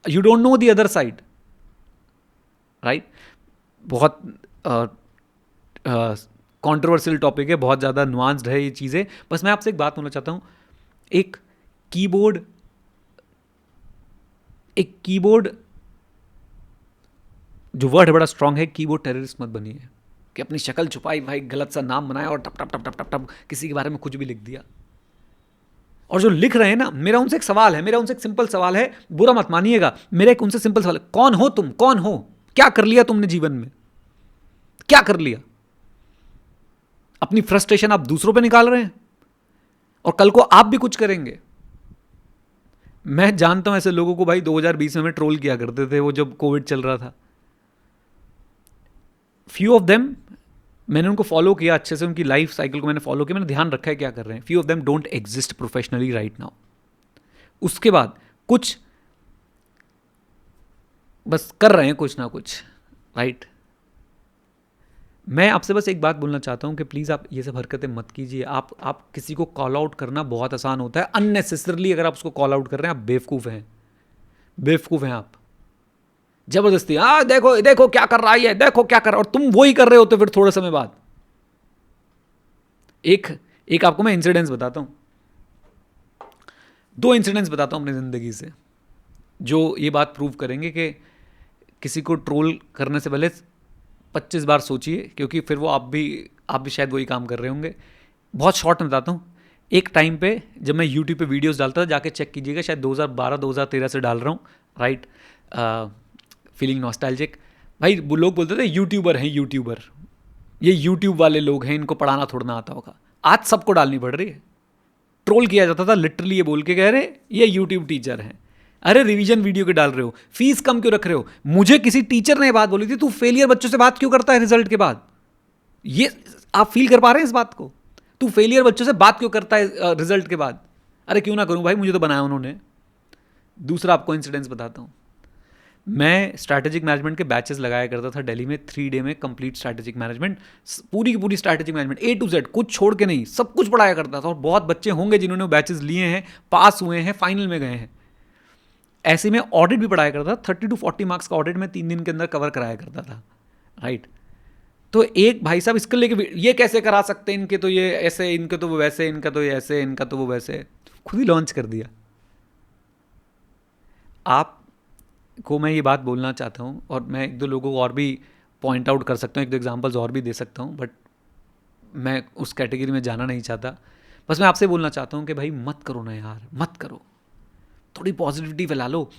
You don't know the other side, right. बहुत कंट्रोवर्शियल टॉपिक है, बहुत ज़्यादा नुआंस्ड है ये चीज़ें। बस मैं आपसे एक बात बोलना चाहता हूँ, एक कीबोर्ड जो वर्ड है बड़ा स्ट्रांग है, कीबोर्ड टेररिस्ट मत बनिए कि अपनी शक्ल छुपाई भाई, गलत सा नाम बनाया और टप टप टप टप टप टप किसी के बारे में कुछ भी लिख दिया। और जो लिख रहे हैं ना, मेरा उनसे एक सवाल है, मेरा उनसे एक सिंपल सवाल है, बुरा मत मानिएगा, मेरा एक उनसे सिंपल सवाल है, कौन हो तुम? कौन हो? क्या कर लिया तुमने जीवन में? क्या कर लिया? अपनी फ्रस्ट्रेशन आप दूसरों पे निकाल रहे हैं और कल को आप भी कुछ करेंगे। मैं जानता हूं ऐसे लोगों को भाई, 2020 में ट्रोल किया करते थे, वो जब कोविड चल रहा था। फ्यू ऑफ देम मैंने उनको फॉलो किया अच्छे से, उनकी लाइफ साइकिल को मैंने फॉलो किया, मैंने ध्यान रखा है क्या कर रहे हैं। Few of them don't exist professionally right now. उसके बाद कुछ बस कर रहे हैं कुछ ना कुछ, राइट। मैं आपसे बस एक बात बोलना चाहता हूं कि प्लीज़ आप ये सब हरकतें मत कीजिए। आप किसी को कॉल आउट करना बहुत आसान होता है, अननेसेसरली अगर आप उसको कॉल आउट कर रहे हैं, आप बेवकूफ़ हैं, बेवकूफ़ हैं आप। जबरदस्ती देखो देखो क्या कर रहा है ये, देखो क्या कर रहा है, और तुम वही कर रहे हो तो फिर थोड़े समय बाद। एक आपको मैं इंसिडेंट्स बताता हूं, 2 इंसिडेंट्स बताता हूं अपनी ज़िंदगी से जो ये बात प्रूव करेंगे कि किसी को ट्रोल करने से पहले 25 बार सोचिए, क्योंकि फिर वो आप भी शायद वही काम कर रहे होंगे। बहुत शॉर्ट में बताता हूँ। एक टाइम पे जब मैं यूट्यूब पे वीडियोस डालता था, जाके चेक कीजिएगा, शायद 2012-2013 से डाल रहा हूँ, राइट। Feeling nostalgic. भाई वो लोग बोलते थे यूट्यूबर हैं, यूट्यूबर, ये यूट्यूब वाले लोग हैं, इनको पढ़ाना थोड़ा ना आता होगा। आज सबको डालनी पड़ रही है। ट्रोल किया जाता था लिटरली ये बोल के, कह रहे ये यूट्यूब टीचर हैं। अरे रिवीजन वीडियो के डाल रहे हो, फीस कम क्यों रख रहे हो? मुझे किसी टीचर ने बात बोली थी, तू फेलियर बच्चों से बात क्यों करता है रिजल्ट के बाद? ये आप फील कर पा रहे हैं इस बात को? तू फेलियर बच्चों से बात क्यों करता है रिजल्ट के बाद? अरे क्यों ना करूं भाई, मुझे तो बनाया उन्होंने। दूसरा आपको इंसिडेंस बताता हूं। मैं स्ट्रैटेजिक मैनेजमेंट के बैचेस लगाया करता था दिल्ली में, 3 डे में कंप्लीट स्ट्रैटेजिक मैनेजमेंट, पूरी की पूरी strategic management A to Z, कुछ छोड़ के नहीं, सब कुछ पढ़ाया करता था। और बहुत बच्चे होंगे जिन्होंने बैचेस लिए हैं, पास हुए हैं, फाइनल में गए हैं। ऐसे में ऑडिट भी पढ़ाया करता था, 30 to 40 मार्क्स का ऑडिट में 3 दिन के अंदर कवर कराया करता था, राइट। तो एक भाई साहब इसके लेके ये कैसे करा सकते हैं, इनके तो ये ऐसे, इनके तो वो वैसे, इनका तो ये ऐसे, इनका तो वो वैसे, खुद ही लॉन्च कर दिया। आपको मैं ये बात बोलना चाहता हूँ, और मैं 1-2 लोगों को और भी पॉइंट आउट कर सकता हूँ, 1-2 एग्जांपल्स और भी दे सकता हूँ, बट मैं उस कैटेगरी में जाना नहीं चाहता। बस मैं आपसे बोलना चाहता हूँ कि भाई मत करो ना यार, मत करो, थोड़ी पॉजिटिविटी फैला लो।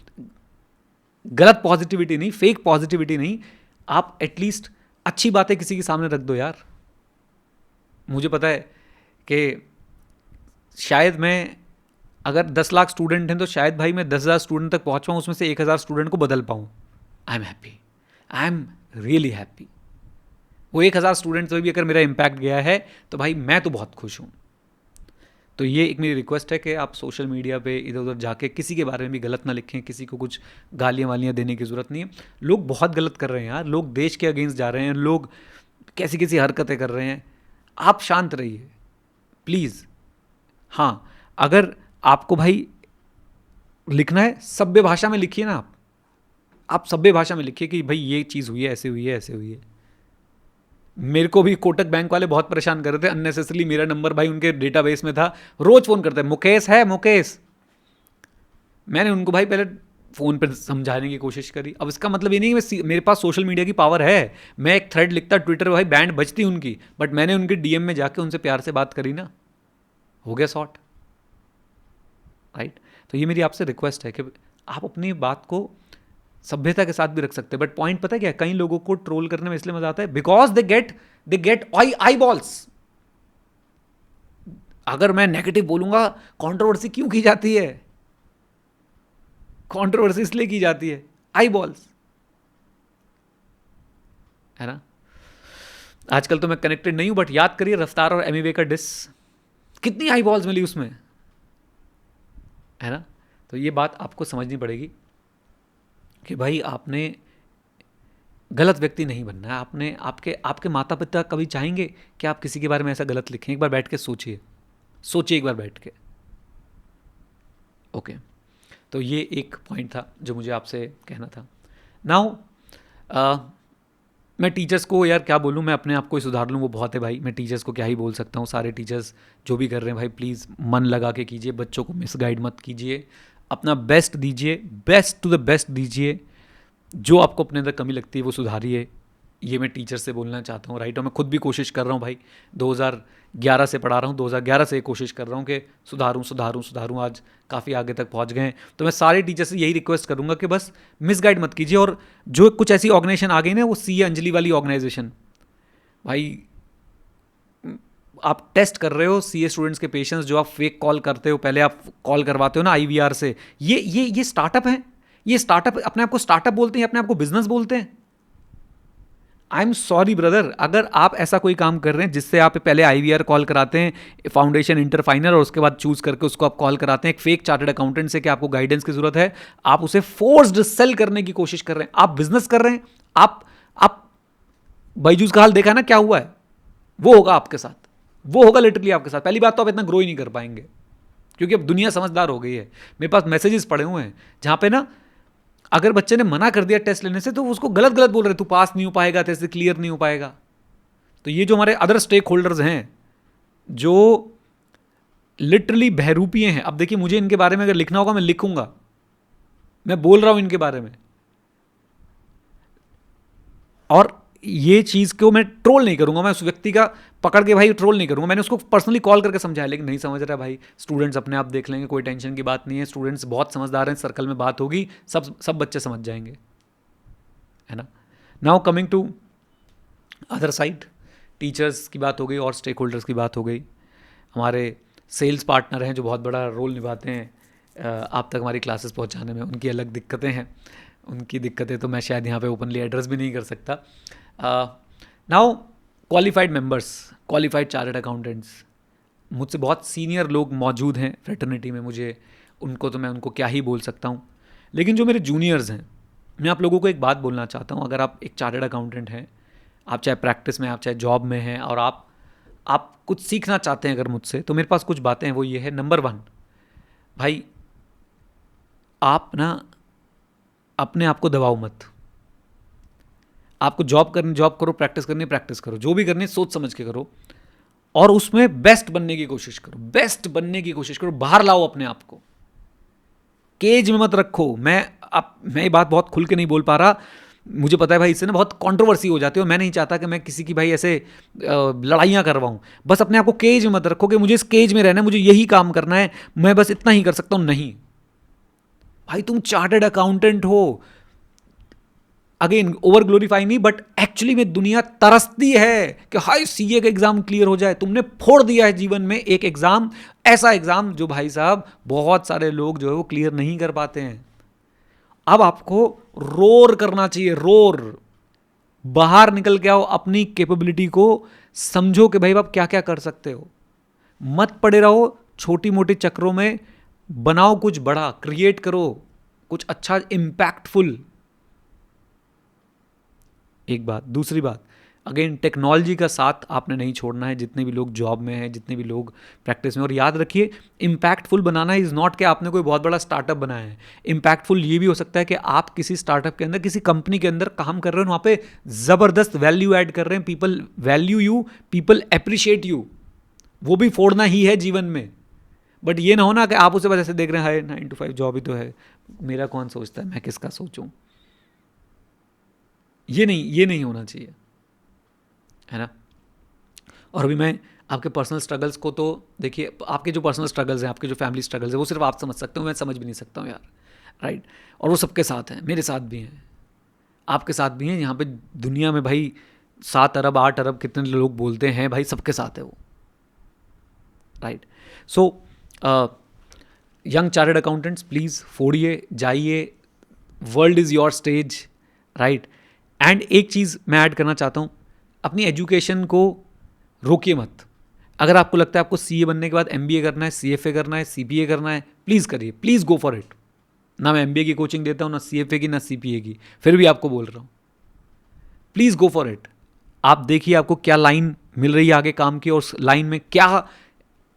गलत पॉजिटिविटी नहीं, फेक पॉजिटिविटी नहीं, आप एटलीस्ट अच्छी बातें किसी के सामने रख दो यार। मुझे पता है कि शायद मैं, अगर 10 लाख स्टूडेंट हैं तो शायद भाई मैं 10,000 स्टूडेंट तक पहुंच पाऊँ, उसमें से 1,000 स्टूडेंट को बदल पाऊँ। I am happy, I am really happy. वो 1,000 स्टूडेंट से भी अगर मेरा इम्पैक्ट गया है तो भाई मैं तो बहुत खुश हूँ। तो ये एक मेरी रिक्वेस्ट है कि आप सोशल मीडिया पे इधर उधर जाके किसी के बारे में भी गलत ना लिखें, किसी को कुछ गालियाँ वालियाँ देने की ज़रूरत नहीं है। लोग बहुत गलत कर रहे हैं यार, लोग देश के अगेंस्ट जा रहे हैं, लोग कैसी कैसी हरकतें कर रहे हैं। आप शांत रहिए प्लीज़। हाँ, अगर आपको भाई लिखना है, सभ्य भाषा में लिखिए ना, आप सभ्य भाषा में लिखिए कि भाई ये चीज़ हुई है, ऐसे हुई है, ऐसे हुई है। मेरे को भी कोटक बैंक वाले बहुत परेशान कर रहे थे अननेसेसरली, मेरा नंबर भाई उनके डेटाबेस में था, रोज फ़ोन करते हैं, मुकेश है मुकेश। मैंने उनको भाई पहले फ़ोन पर समझाने की कोशिश करी। अब इसका मतलब ये नहीं कि मेरे पास सोशल मीडिया की पावर है, मैं एक थ्रेड लिखता ट्विटर भाई बैंड बजती उनकी, बट मैंने उनके डीएम में जाके उनसे प्यार से बात करी ना, हो गया सॉर्ट, राइट। तो ये मेरी आपसे रिक्वेस्ट है कि आप अपनी बात को सभ्यता के साथ भी रख सकते हैं। बट पॉइंट पता है क्या, कई लोगों को ट्रोल करने में इसलिए मजा आता है because they get I balls. अगर मैं नेगेटिव बोलूंगा, कंट्रोवर्सी क्यों की जाती है? कंट्रोवर्सी इसलिए की जाती है, आई बॉल्स, है ना। आजकल तो मैं कनेक्टेड नहीं हूं, बट याद करिए रफ्तार और एमिवे का डिस, कितनी आई बॉल्स मिली उसमें, है ना। तो ये बात आपको समझनी पड़ेगी कि भाई आपने गलत व्यक्ति नहीं बनना है। आपने, आपके आपके माता पिता कभी चाहेंगे कि आप किसी के बारे में ऐसा गलत लिखें? एक बार बैठ के सोचिए, सोचिए एक बार बैठ के। ओके, तो ये एक पॉइंट था जो मुझे आपसे कहना था। नाउ मैं टीचर्स को यार क्या बोलूँ, मैं अपने आप को ही सुधार लूँ वो बहुत है भाई। मैं टीचर्स को क्या ही बोल सकता हूँ, सारे टीचर्स जो भी कर रहे हैं भाई प्लीज़ मन लगा के कीजिए, बच्चों को मिसगाइड मत कीजिए, अपना बेस्ट दीजिए, बेस्ट टू द बेस्ट दीजिए, जो आपको अपने अंदर कमी लगती है वो सुधारिए। ये मैं टीचर से बोलना चाहता हूँ, राइट। और मैं खुद भी कोशिश कर रहा हूँ भाई, 2011 से पढ़ा रहा हूँ, 2011 से कोशिश कर रहा हूँ कि सुधारूँ सुधारूँ सुधारूँ, आज काफ़ी आगे तक पहुँच गए हैं। तो मैं सारे टीचर से यही रिक्वेस्ट करूँगा कि बस मिसगाइड मत कीजिए। और जो कुछ ऐसी ऑर्गेनाइजेशन आ गई ना, वो सीए अंजलि वाली ऑर्गेनाइजेशन, भाई आप टेस्ट कर रहे हो सीए स्टूडेंट्स के पेशेंस, जो आप फेक कॉल करते हो, पहले आप कॉल करवाते हो ना आईवीआर से, ये स्टार्टअप है। ये स्टार्टअप अपने आप को स्टार्टअप बोलते हैं, अपने आप को बिजनेस बोलते हैं। आई एम सॉरी ब्रदर, अगर आप ऐसा कोई काम कर रहे हैं जिससे आप पहले आईवीआर कॉल कराते हैं फाउंडेशन इंटर फाइनल, और उसके बाद चूज करके उसको आप कॉल कराते हैं एक फेक चार्टर्ड अकाउंटेंट से कि आपको गाइडेंस की जरूरत है, आप उसे फोर्स्ड सेल करने की कोशिश कर रहे हैं, आप बिजनेस कर रहे हैं। आप बायजूस का हाल देखा ना क्या हुआ है, वो होगा आपके साथ, वो होगा लिटरली आपके साथ। पहली बात तो आप इतना ग्रो ही नहीं कर पाएंगे, क्योंकि अब दुनिया समझदार हो गई है। मेरे पास मैसेजेस पड़े हुए हैं जहाँ पे ना, अगर बच्चे ने मना कर दिया टेस्ट लेने से तो उसको गलत गलत बोल रहे, तू पास नहीं हो पाएगा, तेरे से क्लियर नहीं हो पाएगा। तो ये जो हमारे अदर स्टेक होल्डर्स हैं जो लिटरली बहरूपिये हैं, अब देखिए मुझे इनके बारे में अगर लिखना होगा मैं लिखूंगा, मैं बोल रहा हूं इनके बारे में। और ये चीज़ को मैं ट्रोल नहीं करूंगा, मैं उस व्यक्ति का पकड़ के भाई ट्रोल नहीं करूंगा, मैंने उसको पर्सनली कॉल करके समझाया, लेकिन नहीं समझ रहा भाई। स्टूडेंट्स अपने आप देख लेंगे, कोई टेंशन की बात नहीं है, स्टूडेंट्स बहुत समझदार हैं, सर्कल में बात होगी, सब बच्चे समझ जाएंगे, है ना। Now coming to other side, teachers की बात हो गई और स्टेक होल्डर्स की बात हो गई। हमारे सेल्स पार्टनर हैं जो बहुत बड़ा रोल निभाते हैं आप तक हमारी क्लासेस पहुंचाने में, उनकी अलग दिक्कतें हैं। उनकी दिक्कतें तो मैं शायद यहाँ पे ओपनली एड्रेस भी नहीं कर सकता। Now qualified members, qualified chartered accountants, मुझसे बहुत सीनियर लोग मौजूद हैं फ्रेटर्निटी में, मुझे उनको तो मैं उनको क्या ही बोल सकता हूँ। लेकिन जो मेरे जूनियर्स हैं, मैं आप लोगों को एक बात बोलना चाहता हूँ, अगर आप एक चार्टर्ड अकाउंटेंट हैं, आप चाहे प्रैक्टिस में, आप चाहे जॉब में हैं, और आप कुछ सीखना चाहते हैं अगर मुझसे, तो मेरे पास कुछ बातें हैं। वो ये है, नंबर वन, भाई आप ना अपने आप को दबाओ मत। आपको जॉब करो, प्रैक्टिस करनी प्रैक्टिस करो, जो भी करनी सोच समझ के करो, और उसमें बेस्ट बनने की कोशिश करो, बेस्ट बनने की कोशिश करो, बाहर लाओ अपने आप को, केज में मत रखो। मैं ये बात बहुत खुल के नहीं बोल पा रहा, मुझे पता है भाई इससे ना बहुत कंट्रोवर्सी हो जाती है, और मैं नहीं चाहता कि मैं किसी की भाई ऐसे लड़ाइयाँ करवाऊँ। बस अपने आप को केज में मत रखो कि मुझे इस केज में रहना है, मुझे यही काम करना है, मैं बस इतना ही कर सकता हूँ। नहीं भाई, तुम चार्टर्ड अकाउंटेंट हो, अगेन ओवर ग्लोरीफाई नहीं, बट एक्चुअली में दुनिया तरसती है कि हाई सीए का एग्जाम क्लियर हो जाए। तुमने फोड़ दिया है जीवन में एक एग्जाम, ऐसा एग्जाम जो भाई साहब बहुत सारे लोग जो है वो क्लियर नहीं कर पाते हैं। अब आपको रोर करना चाहिए, रोर, बाहर निकल के आओ, अपनी कैपेबिलिटी को समझो कि भाई आप क्या क्या कर सकते हो। मत पड़े रहो छोटी मोटी चक्रों में, बनाओ कुछ बड़ा, क्रिएट करो कुछ अच्छा, इम्पैक्टफुल। एक बात, दूसरी बात, अगेन टेक्नोलॉजी का साथ आपने नहीं छोड़ना है, जितने भी लोग जॉब में हैं, जितने भी लोग प्रैक्टिस में। और याद रखिए, इम्पैक्टफुल बनाना इज़ नॉट कि आपने कोई बहुत बड़ा स्टार्टअप बनाया है। इम्पैक्टफुल ये भी हो सकता है कि आप किसी स्टार्टअप के अंदर, किसी कंपनी के अंदर काम कर रहे हो, वहाँ पे ज़बरदस्त वैल्यू ऐड कर रहे हैं, people value you, people appreciate you. वो भी फोड़ना ही है जीवन में। बट ये ना हो ना कि आप उसे बस ऐसे देख रहे हैं, हाय 9 to 5 जॉब ही तो है, मेरा कौन सोचता है, मैं किसका सोचूं। ये नहीं होना चाहिए, है ना। और अभी मैं आपके पर्सनल स्ट्रगल्स को, तो देखिए, आपके जो पर्सनल स्ट्रगल्स हैं, आपके जो फैमिली स्ट्रगल्स हैं, वो सिर्फ आप समझ सकते हो, मैं समझ भी नहीं सकता हूँ यार, राइट। और वो सबके साथ हैं, मेरे साथ भी हैं, आपके साथ भी हैं। यहाँ पे दुनिया में भाई 7 अरब 8 अरब कितने लोग बोलते हैं, भाई सबके साथ है वो, right. So young chartered accountants, please फोड़िए, जाइए, world is your stage, right. And एक चीज़ मैं ऐड करना चाहता हूँ, अपनी एजुकेशन को रोकिए मत। अगर आपको लगता है आपको सीए बनने के बाद एमबीए करना है, सीएफए करना है, सीपीए करना है, प्लीज़ करिए, प्लीज़ गो फॉर इट। ना मैं एमबीए की कोचिंग देता हूँ, ना सीएफए की, ना सीपीए की, फिर भी आपको बोल रहा हूँ, प्लीज़ गो फॉर इट। आप देखिए आपको क्या लाइन मिल रही है आगे काम की, और उस लाइन में क्या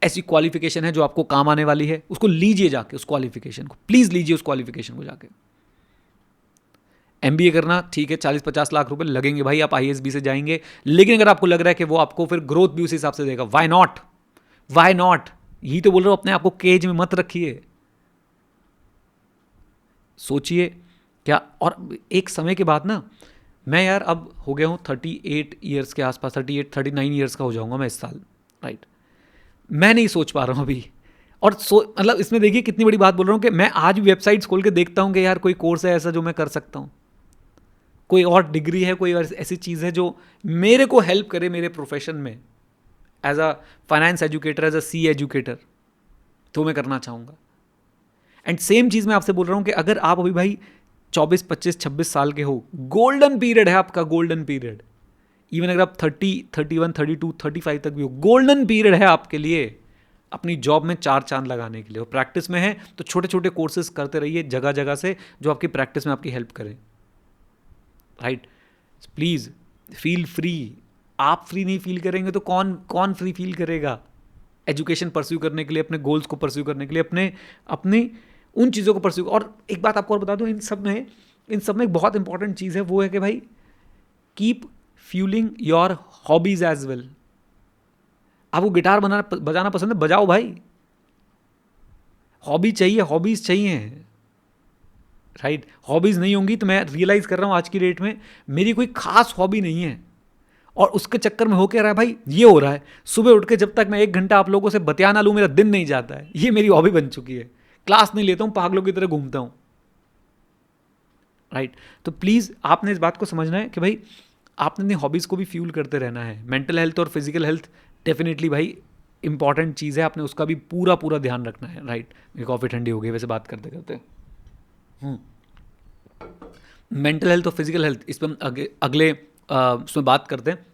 ऐसी क्वालिफिकेशन है जो आपको काम आने वाली है, उसको लीजिए जाके, उस क्वालिफिकेशन को प्लीज़ लीजिए, उस क्वालिफिकेशन को जाके। एमबीए करना ठीक है, 40-50 लाख रुपए लगेंगे भाई, आप आईएसबी से जाएंगे, लेकिन अगर आपको लग रहा है कि वो आपको फिर ग्रोथ भी उस हिसाब से देगा, वाई नॉट, वाई नॉट। यही तो बोल रहा हूं, अपने आपको केज में मत रखिए, सोचिए क्या। और एक समय के बाद ना, मैं यार अब हो गया हूँ 38 ईयर्स के आसपास, 38-39 ईयर्स का हो जाऊंगा मैं इस साल, राइट। मैं नहीं सोच पा रहा हूँ अभी, और मतलब इसमें देखिए कितनी बड़ी बात बोल रहा हूँ कि मैं आज भी वेबसाइट्स खोल के देखता हूँ कि यार कोई कोर्स है ऐसा जो मैं कर सकता हूँ, कोई और डिग्री है, कोई और ऐसी चीज़ है जो मेरे को हेल्प करे मेरे प्रोफेशन में, as a finance educator, as a C educator, तो मैं करना चाहूँगा। एंड सेम चीज़ मैं आपसे बोल रहा हूँ कि अगर आप अभी भाई 24, 25, 26 साल के हो, गोल्डन पीरियड है आपका, गोल्डन पीरियड। इवन अगर आप 30, 31, 32, 35 तक भी हो, गोल्डन पीरियड है आपके लिए अपनी जॉब में 4 चांद लगाने के लिए। और प्रैक्टिस में है तो छोटे छोटे कोर्सेज करते रहिए जगह जगह से, जो आपकी प्रैक्टिस में आपकी हेल्प करें, राइट। Please feel free. आप फ्री नहीं फील करेंगे तो कौन कौन फ्री फील करेगा एजुकेशन परस्यू करने के लिए, अपने गोल्स को परस्यू करने के लिए, अपनी उन चीज़ों को परस्यू। और एक बात आपको और बता दूं, इन सब में एक बहुत इंपॉर्टेंट चीज़ है, वो है कि भाई keep fueling your hobbies as well. आपको गिटार बजाना पसंद है, बजाओ भाई, हॉबी चाहिए, हॉबीज चाहिए, राइट। हॉबीज नहीं होंगी तो मैं रियलाइज कर रहा हूँ आज की डेट में मेरी कोई खास हॉबी नहीं है, और उसके चक्कर में हो क्या रहा है भाई, ये हो रहा है सुबह उठ के जब तक मैं 1 घंटा आप लोगों से बतिया ना लूँ मेरा दिन नहीं जाता है, ये मेरी हॉबी बन चुकी है। क्लास नहीं लेता हूँ, पागलों की तरह घूमता हूँ, राइट। तो प्लीज़ आपने इस बात को समझना है कि भाई आपने अपनी हॉबीज़ को भी फ्यूल करते रहना है। मेंटल हेल्थ और फिजिकल हेल्थ डेफिनेटली भाई इंपॉर्टेंट चीज़ है, आपने उसका भी पूरा पूरा ध्यान रखना है, राइट। मेरी कॉफ़ी ठंडी हो गई वैसे बात करते करते। मेंटल हेल्थ और फिजिकल हेल्थ इस पर हम अगले उसमें बात करते हैं,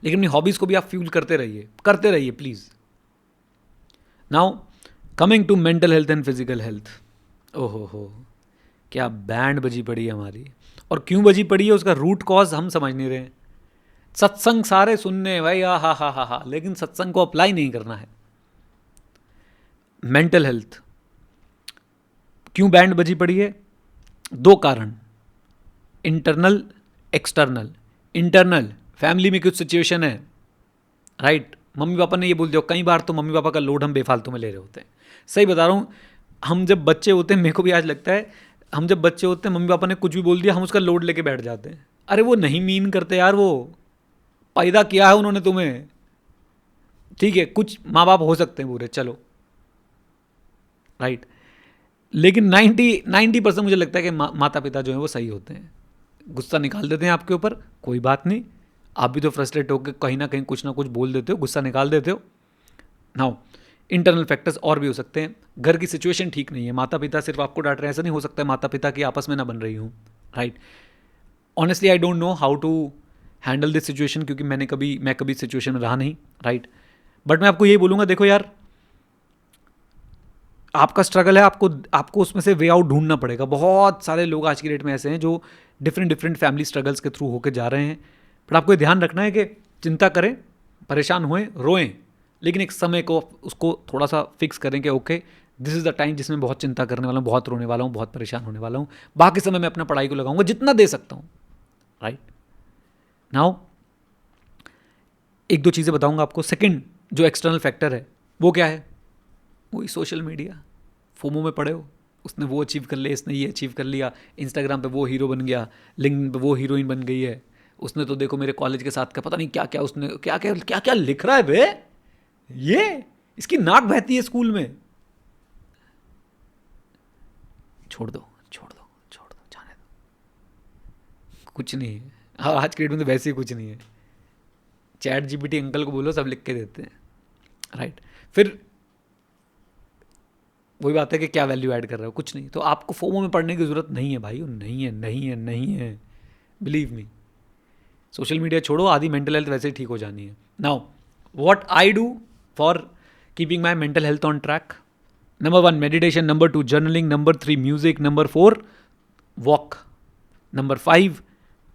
लेकिन अपनी हॉबीज़ को भी आप फ्यूल करते रहिए please. Now coming to mental health and physical health, ओहो हो, क्या बैंड बजी पड़ी है हमारी, और क्यों बजी पड़ी है उसका रूट कॉज हम समझ नहीं रहे हैं। सत्संग सारे सुनने हैं भाई, हा, लेकिन सत्संग को अप्लाई नहीं करना है। मेंटल हेल्थ क्यों बैंड बजी पड़ी है? दो कारण, इंटरनल एक्सटर्नल। इंटरनल, फैमिली में कुछ सिचुएशन है, राइट, मम्मी पापा ने ये बोल दिया। कई बार तो मम्मी पापा का लोड हम बेफालतू में ले रहे होते हैं। सही बता रहा हूँ, हम जब बच्चे होते हैं, मेरे को भी आज लगता है, हम जब बच्चे होते हैं मम्मी पापा ने कुछ भी बोल दिया, हम उसका लोड लेके बैठ जाते हैं। अरे वो नहीं मीन करते यार, वो पैदा किया है उन्होंने तुम्हें, ठीक है, कुछ माँ बाप हो सकते हैं बुरे, चलो, राइट, लेकिन 90% मुझे लगता है कि माता पिता जो हैं वो सही होते हैं। गुस्सा निकाल देते हैं आपके ऊपर, कोई बात नहीं, आप भी तो फ्रस्ट्रेट होकर कहीं ना कहीं कुछ ना कुछ बोल देते हो, गुस्सा निकाल देते हो। नाउ इंटरनल फैक्टर्स और भी हो सकते हैं। घर की सिचुएशन ठीक नहीं है, माता पिता सिर्फ आपको डांट रहे हैं, ऐसा नहीं हो सकता है माता पिता की आपस में ना बन रही हूँ, right. Honestly I don't know how to handle this situation, क्योंकि मैं कभी सिचुएशन में रहा नहीं, राइट। बट मैं आपको यही बोलूँगा, देखो यार, आपका स्ट्रगल है, आपको उसमें से वे आउट ढूंढना पड़ेगा। बहुत सारे लोग आज की डेट में ऐसे हैं जो डिफरेंट फैमिली स्ट्रगल्स के थ्रू होकर जा रहे हैं। बट आपको ये ध्यान रखना है कि चिंता करें, परेशान होएं, रोएं, लेकिन एक समय को उसको थोड़ा सा फिक्स करें कि okay, this is the time जिसमें बहुत चिंता करने वाला हूँ, बहुत रोने वाला हूँ, बहुत परेशान होने वाला हूँ। बाकी समय मैं अपना पढ़ाई को लगाऊंगा जितना दे सकता हूँ, राइट। नाउ एक दो चीज़ें बताऊंगा आपको। सेकंड जो एक्सटर्नल फैक्टर है वो क्या है? वही सोशल मीडिया। फोमो में पड़े हो, उसने वो अचीव कर लिया, इसने ये अचीव कर लिया, इंस्टाग्राम पे वो हीरो बन गया, लिंक्डइन पे वो हीरोइन बन गई है, उसने तो देखो मेरे कॉलेज के साथ का पता नहीं क्या क्या, उसने क्या क्या क्या क्या लिख रहा है बे, ये इसकी नाक बहती है स्कूल में। छोड़ दो, जाने दो, कुछ नहीं है। हाँ, आज के डेट में तो वैसे ही कुछ नहीं है। चैट जीपीटी अंकल को बोलो, सब लिख के देते हैं, राइट। फिर वही बात है कि क्या वैल्यू ऐड कर रहे हो, कुछ नहीं। तो आपको फोमो में पढ़ने की ज़रूरत नहीं है भाई, नहीं है, बिलीव मी। सोशल मीडिया छोड़ो, आधी मेंटल हेल्थ वैसे ही ठीक हो जानी है। Now what I do for keeping my mental health on track: number 1 meditation, number 2 journaling, number 3 music, number 4 walk, number 5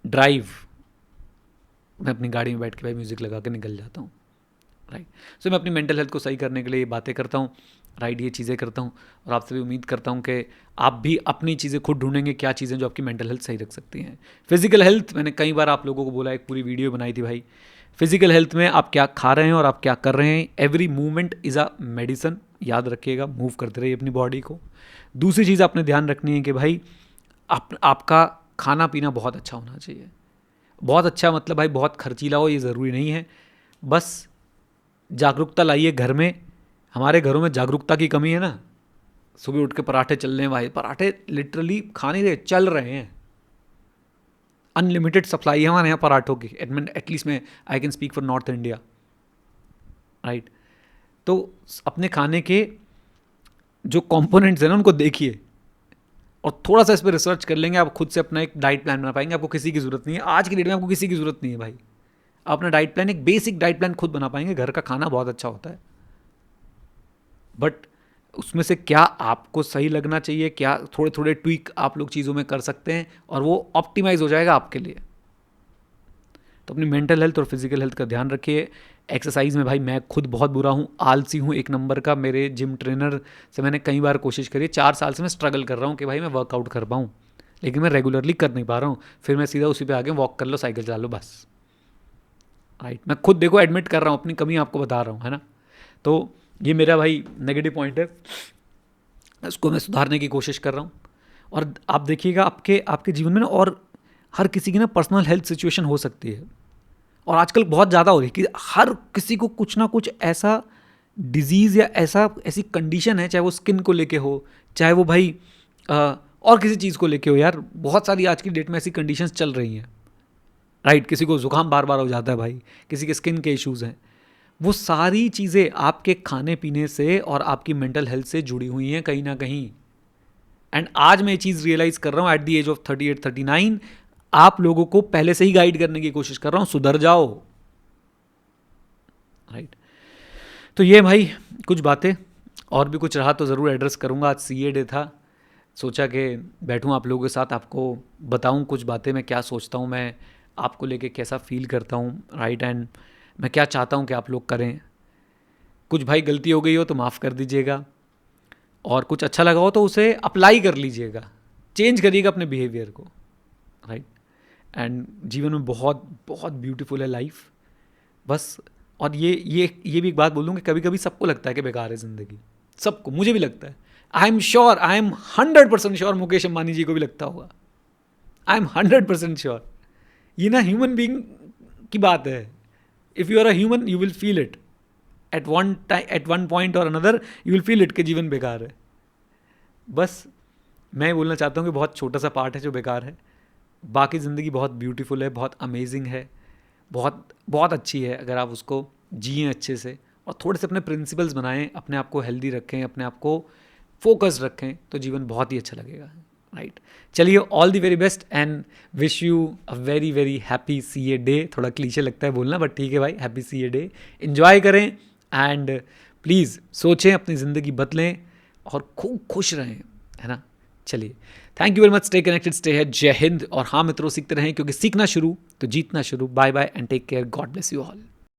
drive. मैं अपनी गाड़ी में बैठ के भाई म्यूज़िक लगा के निकल जाता हूँ, राइट। सो मैं अपनी मेंटल हेल्थ को सही करने के लिए ये बातें करता हूँ, राइट, ये चीज़ें करता हूँ। और आपसे भी उम्मीद करता हूँ कि आप भी अपनी चीज़ें खुद ढूंढेंगे, क्या चीज़ें जो आपकी मेंटल हेल्थ सही रख सकती हैं। फिजिकल हेल्थ, मैंने कई बार आप लोगों को बोला, एक पूरी वीडियो बनाई थी भाई। फिजिकल हेल्थ में आप क्या खा रहे हैं और आप क्या कर रहे हैं, every movement is a medicine, याद रखिएगा, मूव करते रहिए अपनी बॉडी को। दूसरी चीज़ आपने ध्यान रखनी है कि भाई आपका खाना पीना बहुत अच्छा होना चाहिए। बहुत अच्छा मतलब भाई बहुत खर्चीला हो ये ज़रूरी नहीं है, बस जागरूकता लाइए घर में। हमारे घरों में जागरूकता की कमी है ना। सुबह उठ के पराठे चल रहे हैं भाई, पराठे लिटरली खा नहीं रहे, चल रहे हैं। अनलिमिटेड सप्लाई है हमारे यहाँ पराठों की, एटलीस्ट मैं I can speak for north India, right. तो अपने खाने के जो कंपोनेंट्स हैं ना उनको देखिए और थोड़ा सा इस पर रिसर्च कर लेंगे, आप खुद से अपना एक डाइट प्लान बना पाएंगे। आपको किसी की ज़रूरत नहीं है, आज की डेट में आपको किसी की ज़रूरत नहीं है भाई। आप अपना डाइट प्लान, एक बेसिक डाइट प्लान खुद बना पाएंगे। घर का खाना बहुत अच्छा होता है, बट उसमें से क्या आपको सही लगना चाहिए, क्या थोड़े थोड़े ट्वीक आप लोग चीज़ों में कर सकते हैं और वो ऑप्टिमाइज हो जाएगा आपके लिए। तो अपनी मेंटल हेल्थ और फिजिकल हेल्थ का ध्यान रखिए। एक्सरसाइज में भाई मैं खुद बहुत बुरा हूँ, आलसी हूँ एक नंबर का। मेरे जिम ट्रेनर से मैंने कई बार कोशिश करी, 4 साल से मैं स्ट्रगल कर रहा हूँ कि भाई मैं वर्कआउट कर पाऊँ, लेकिन मैं रेगुलरली कर नहीं पा रहा हूँ। फिर मैं सीधा उसी पे आगे वॉक कर लो, साइकिल चला लो, बस, राइट। मैं खुद देखो एडमिट कर रहा हूँ, अपनी कमी आपको बता रहा हूँ, है ना। तो ये मेरा भाई नेगेटिव पॉइंट है, इसको मैं सुधारने की कोशिश कर रहा हूँ। और आप देखिएगा आपके जीवन में ना, और हर किसी की ना पर्सनल हेल्थ सिचुएशन हो सकती है, और आजकल बहुत ज़्यादा हो रही है कि हर किसी को कुछ ना कुछ ऐसा डिजीज़ या ऐसी कंडीशन है, चाहे वो स्किन को लेके हो, चाहे वो भाई और किसी चीज़ को लेके हो। यार बहुत सारी आज की डेट में ऐसी कंडीशंस चल रही हैं, राइट। किसी को ज़ुकाम बार बार हो जाता है भाई, किसी के स्किन के इश्यूज़ हैं। वो सारी चीज़ें आपके खाने पीने से और आपकी मेंटल हेल्थ से जुड़ी हुई हैं कहीं ना कहीं। एंड आज मैं ये चीज़ रियलाइज़ कर रहा हूँ एट द एज ऑफ 38-39, आप लोगों को पहले से ही गाइड करने की कोशिश कर रहा हूँ, सुधर जाओ, राइट। तो ये भाई कुछ बातें, और भी कुछ रहा तो ज़रूर एड्रेस करूँगा। आज सीए डे था, सोचा कि बैठूं आप लोगों के साथ, आपको बताऊं कुछ बातें, मैं क्या सोचता हूं, मैं आपको लेके कैसा फील करता हूं, राइट। एंड मैं क्या चाहता हूं कि आप लोग करें। कुछ भाई गलती हो गई हो तो माफ़ कर दीजिएगा, और कुछ अच्छा लगा हो तो उसे अप्लाई कर लीजिएगा, चेंज करिएगा अपने बिहेवियर को, राइट। एंड जीवन में बहुत बहुत ब्यूटीफुल है लाइफ, बस। और ये भी एक बात बोल दूँ कि कभी कभी सबको लगता है कि बेकार है ज़िंदगी, सबको, मुझे भी लगता है। I am sure, I am 100% sure Mukesh Ambani ji को भी लगता होगा। I am 100% sure. ये ना ह्यूमन बीइंग की बात है। If you are a human you will feel it at one point or another, you will feel it कि जीवन बेकार है। बस मैं बोलना चाहता हूँ कि बहुत छोटा सा पार्ट है जो बेकार है, बाकी ज़िंदगी बहुत ब्यूटीफुल है, बहुत अमेजिंग है, बहुत बहुत अच्छी है अगर आप उसको जिएं अच्छे से, और थोड़े से अपने प्रिंसिपल्स बनाएं, अपने आप को हेल्दी रखें, अपने आप को फोकस रखें, तो जीवन बहुत ही अच्छा लगेगा, राइट। चलिए, all the very best and wish you a very very happy CA day. थोड़ा क्लीशे लगता है बोलना, बट ठीक है भाई, हैप्पी CA डे। इन्जॉय करें एंड प्लीज़ सोचें, अपनी ज़िंदगी बदलें और खूब खुश रहें, है ना। चलिए, thank you very much, stay connected, stay है, जय हिंद। और हाँ मित्रों, सीखते रहें, क्योंकि सीखना शुरू तो जीतना शुरू। Bye bye and take care, God bless you all.